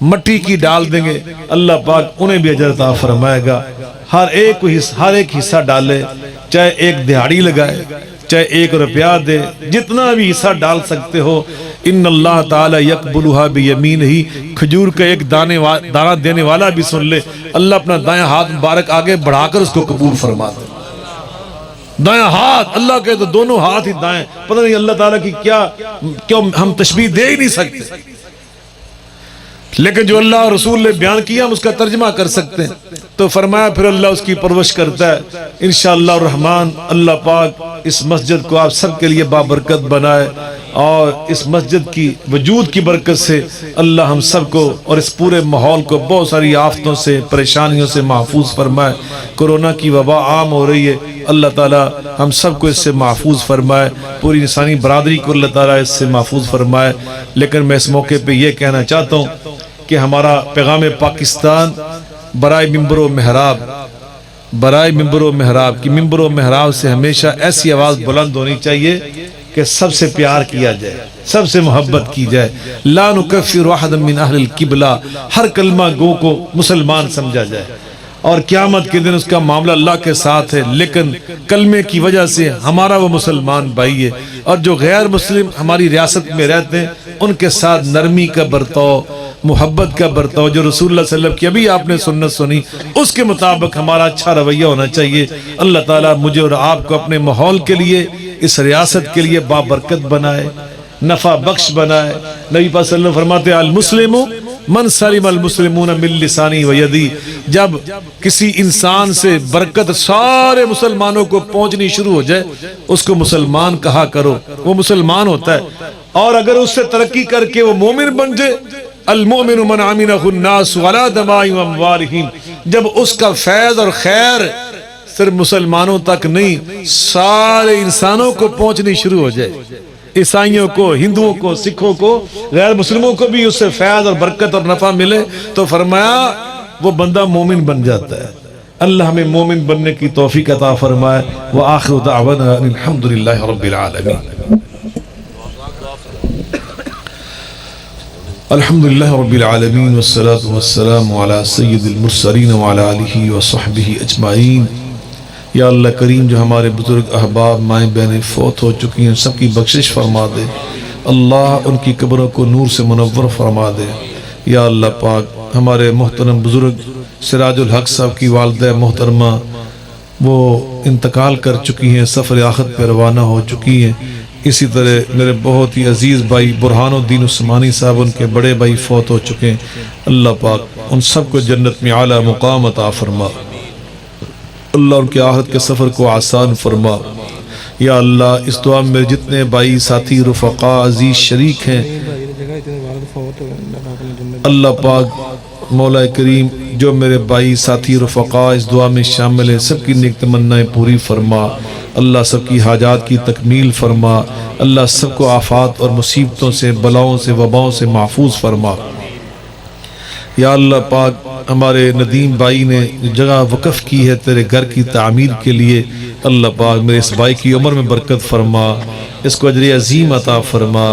مٹی کی ڈال دیں گے، اللہ پاک انہیں بھی اجر عطا فرمائے گا۔ ہر ایک حصہ ڈالے، چاہے ایک دہاڑی لگائے، چاہے 1 روپیہ دے، جتنا بھی حصہ ڈال سکتے ہو۔ ان اللہ تعالی یقبلھا بیمینہ، کھجور کا ایک دانہ دینے والا بھی سن لے، اللہ اپنا دائیں ہاتھ مبارک آگے بڑھا کر اس کو قبول فرما دے۔ دائیں ہاتھ، اللہ کہے تو دونوں ہاتھ ہی دائیں، پتہ نہیں اللہ تعالیٰ کی کیوں ہم تشبیہ دے ہی نہیں سکتے، لیکن جو اللہ رسول نے بیان کیا ہم اس کا ترجمہ کر سکتے ہیں۔ تو فرمایا پھر اللہ اس کی پرورش کرتا ہے انشاءاللہ الرحمن۔ اللہ پاک اس مسجد کو آپ سب کے لیے بابرکت بنائے، اور اس مسجد کی وجود کی برکت سے اللہ ہم سب کو اور اس پورے ماحول کو بہت ساری آفتوں سے پریشانیوں سے محفوظ فرمائے۔ کورونا کی وبا عام ہو رہی ہے، اللہ تعالیٰ ہم سب کو اس سے محفوظ فرمائے، پوری انسانی برادری کو اللہ تعالیٰ اس سے محفوظ فرمائے۔ لیکن میں اس موقع پہ یہ کہنا چاہتا ہوں کہ ہمارا پیغام پاکستان برائے ممبر و محراب کی ممبر و محراب سے ہمیشہ ایسی آواز بلند ہونی چاہیے کہ سب سے پیار کیا جائے، سب سے محبت کی جائے۔ لا نکفر احدا من اہل القبلہ، ہر کلمہ گو کو مسلمان سمجھا جائے، اور قیامت کے دن اس کا معاملہ اللہ کے ساتھ ہے، لیکن کلمے کی وجہ سے ہمارا وہ مسلمان بھائی ہے۔ اور جو غیر مسلم ہماری ریاست میں رہتے ہیں ان کے ساتھ نرمی کا برتاؤ، محبت کا برتاؤ، جو رسول اللہ صلی اللہ علیہ وسلم کی ابھی آپ نے سنت سنی اس کے مطابق ہمارا اچھا رویہ ہونا چاہیے۔ اللہ تعالیٰ مجھے اور آپ کو اپنے ماحول کے لیے، اس ریاست کے لیے بابرکت بنائے، نفع بخش بنائے۔ نبی پاک صلی اللہ علیہ وسلم فرماتے ہیں المسلم من سلم المسلمون من لسانی و یدی، جب کسی انسان سے برکت سارے مسلمانوں کو پہنچنی شروع ہو جائے اس کو مسلمان کہا کرو، وہ مسلمان ہوتا ہے۔ اور اگر اس سے ترقی کر کے وہ مومن بن جائے، المؤمن من امنہ الناس علی دمائهم و اموالہم، جب اس کا فیض اور خیر صرف مسلمانوں تک نہیں سارے انسانوں کو پہنچنی شروع ہو جائے، عیسائیوں کو، ہندوؤں کو، سکھوں کو، غیر مسلموں کو بھی اس سے فیض اور برکت اور نفع ملے، تو فرمایا وہ بندہ مومن بن جاتا ہے۔ اللہ ہمیں مومن بننے کی توفیق عطا فرمائے۔ وآخر دعوانا ان الحمدللہ رب العالمین۔ الحمدللہ رب العالمین والصلاة والسلام علی سید المرسلین وعلی آلہ وصحبہ اجمعین۔ یا اللہ کریم جو ہمارے بزرگ احباب مائیں بہنیں فوت ہو چکی ہیں سب کی بخشش فرما دے، اللہ ان کی قبروں کو نور سے منور فرما دے۔ یا اللہ پاک ہمارے محترم بزرگ سراج الحق صاحب کی والدہ محترمہ وہ انتقال کر چکی ہیں، سفر آخرت پہ روانہ ہو چکی ہیں۔ اسی طرح میرے بہت ہی عزیز بھائی برہان الدین عثمانی صاحب ان کے بڑے بھائی فوت ہو چکے ہیں، اللہ پاک ان سب کو جنت میں اعلیٰ مقام عطا فرما، اللہ ان کے آخرت کے سفر کو آسان فرما۔ یا اللہ اس دعا میں جتنے بھائی ساتھی رفقا عزیز شریک ہیں اللہ پاک مولا کریم جو میرے بھائی ساتھی رفقا اس دعا میں شامل ہیں سب کی نیک تمنائیں پوری فرما، اللہ سب کی حاجات کی تکمیل فرما، اللہ سب کو آفات اور مصیبتوں سے بلاؤں سے وباؤں سے محفوظ فرما۔ یا اللہ پاک ہمارے ندیم بھائی نے جگہ وقف کی ہے تیرے گھر کی تعمیر کے لیے، اللہ پاک میرے اس بھائی کی عمر میں برکت فرما، اس کو اجر عظیم عطا فرما،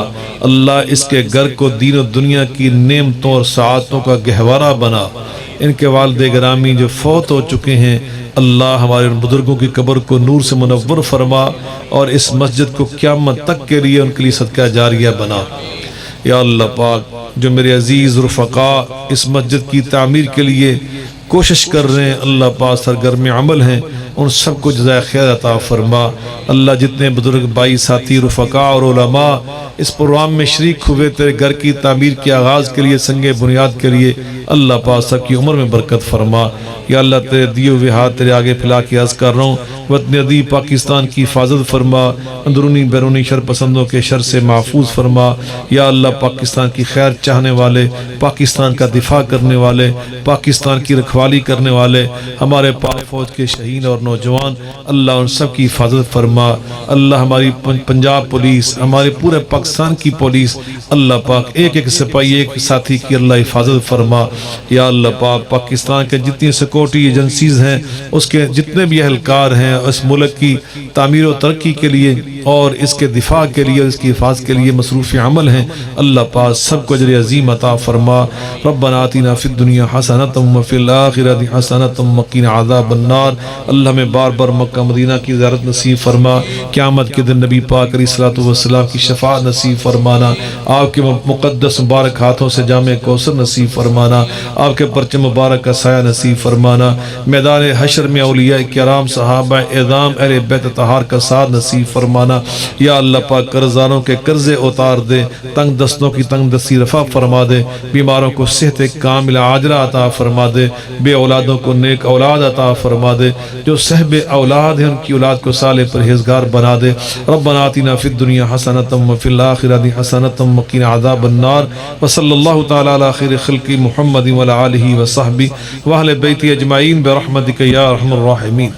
اللہ اس کے گھر کو دین و دنیا کی نعمتوں اور سعادتوں کا گہوارہ بنا۔ ان کے والد گرامی جو فوت ہو چکے ہیں اللہ ہمارے ان بزرگوں کی قبر کو نور سے منور فرما، اور اس مسجد کو قیامت تک کے لیے ان کے لیے صدقہ جاریہ بنا۔ یا اللہ پاک جو میرے عزیز رفقا اس مسجد کی تعمیر کے لیے کوشش کر رہے ہیں اللہ پاک سرگرم عمل ہیں ان سب کو جزائے خیر عطا فرما۔ اللہ جتنے بزرگ بھائی ساتھی رفقا اور علماء اس پروگرام میں شریک ہوئے تیرے گھر کی تعمیر کے آغاز کے لیے سنگ بنیاد کے لیے اللہ پاک سب کی عمر میں برکت فرما۔ یا اللہ تیرے دیے ہوئے ہاتھ تیرے آگے پھیلا کے عرض کر رہا ہوں، وطن عزیز پاکستان کی حفاظت فرما، اندرونی بیرونی شر پسندوں کے شر سے محفوظ فرما۔ یا اللہ پاکستان کی خیر چاہنے والے، پاکستان کا دفاع کرنے والے، پاکستان کی رکھوالی کرنے والے ہمارے پاک فوج کے شہید اور نوجوان، اللہ ان سب کی حفاظت فرما۔ اللہ ہماری پنجاب پولیس، ہمارے پورے پاکستان کی پولیس، اللہ پاک ایک ایک سپاہی ایک ساتھی کی اللہ حفاظت فرما۔ یا اللہ پاک پاکستان کے جتنی سیکورٹی ایجنسیز ہیں، اس کے جتنے بھی اہلکار ہیں، اس ملک کی تعمیر و ترقی کے لیے اور اس کے دفاع کے لیے اور اس کی حفاظت کے لیے مصروف عمل ہیں، اللہ پاک سب کو اجر عظیم عطا فرما۔ ربنا آتنا فی الدنیا حسنۃ وفی الآخرۃ حسنۃ وقنا عذاب النار۔ اللہ ہمیں بار بار مکہ مدینہ کی زیارت نصیب فرما، قیامت کے دن نبی پاک علیہ الصلوۃ والسلام کی شفاعت نصیب فرمانا، آپ کے مقدس مبارک ہاتھوں سے جام کوثر نصیب فرمانا، آپ کے پرچم مبارک کا سایہ نصیب فرمانا، میدان حشر میں اولیاء کرام صحابہ اعظام اہل بیت طہار کا ساتھ نصیب فرمانا۔ یا اللہ پاک قرضداروں کے قرضے اتار دے، تنگ دستوں کی تنگ دستی رفع فرما دے، بیماروں کو صحت کاملہ عاجلہ عطا فرما دے، بے اولادوں کو نیک اولاد عطا فرما دے، جو صاحب اولاد ہیں ان کی اولاد کو صالح پرہیزگار بنا دے۔ ربنا آتنا فی الدنیا حسنۃ وفی الآخرۃ حسنۃ وقنا عذاب النار۔ وصلی اللہ تعالی علی خیر خلق محمد وعلی آلہ وصحبہ واہل بیت اجمعین برحمتک یا ارحم الراحمین۔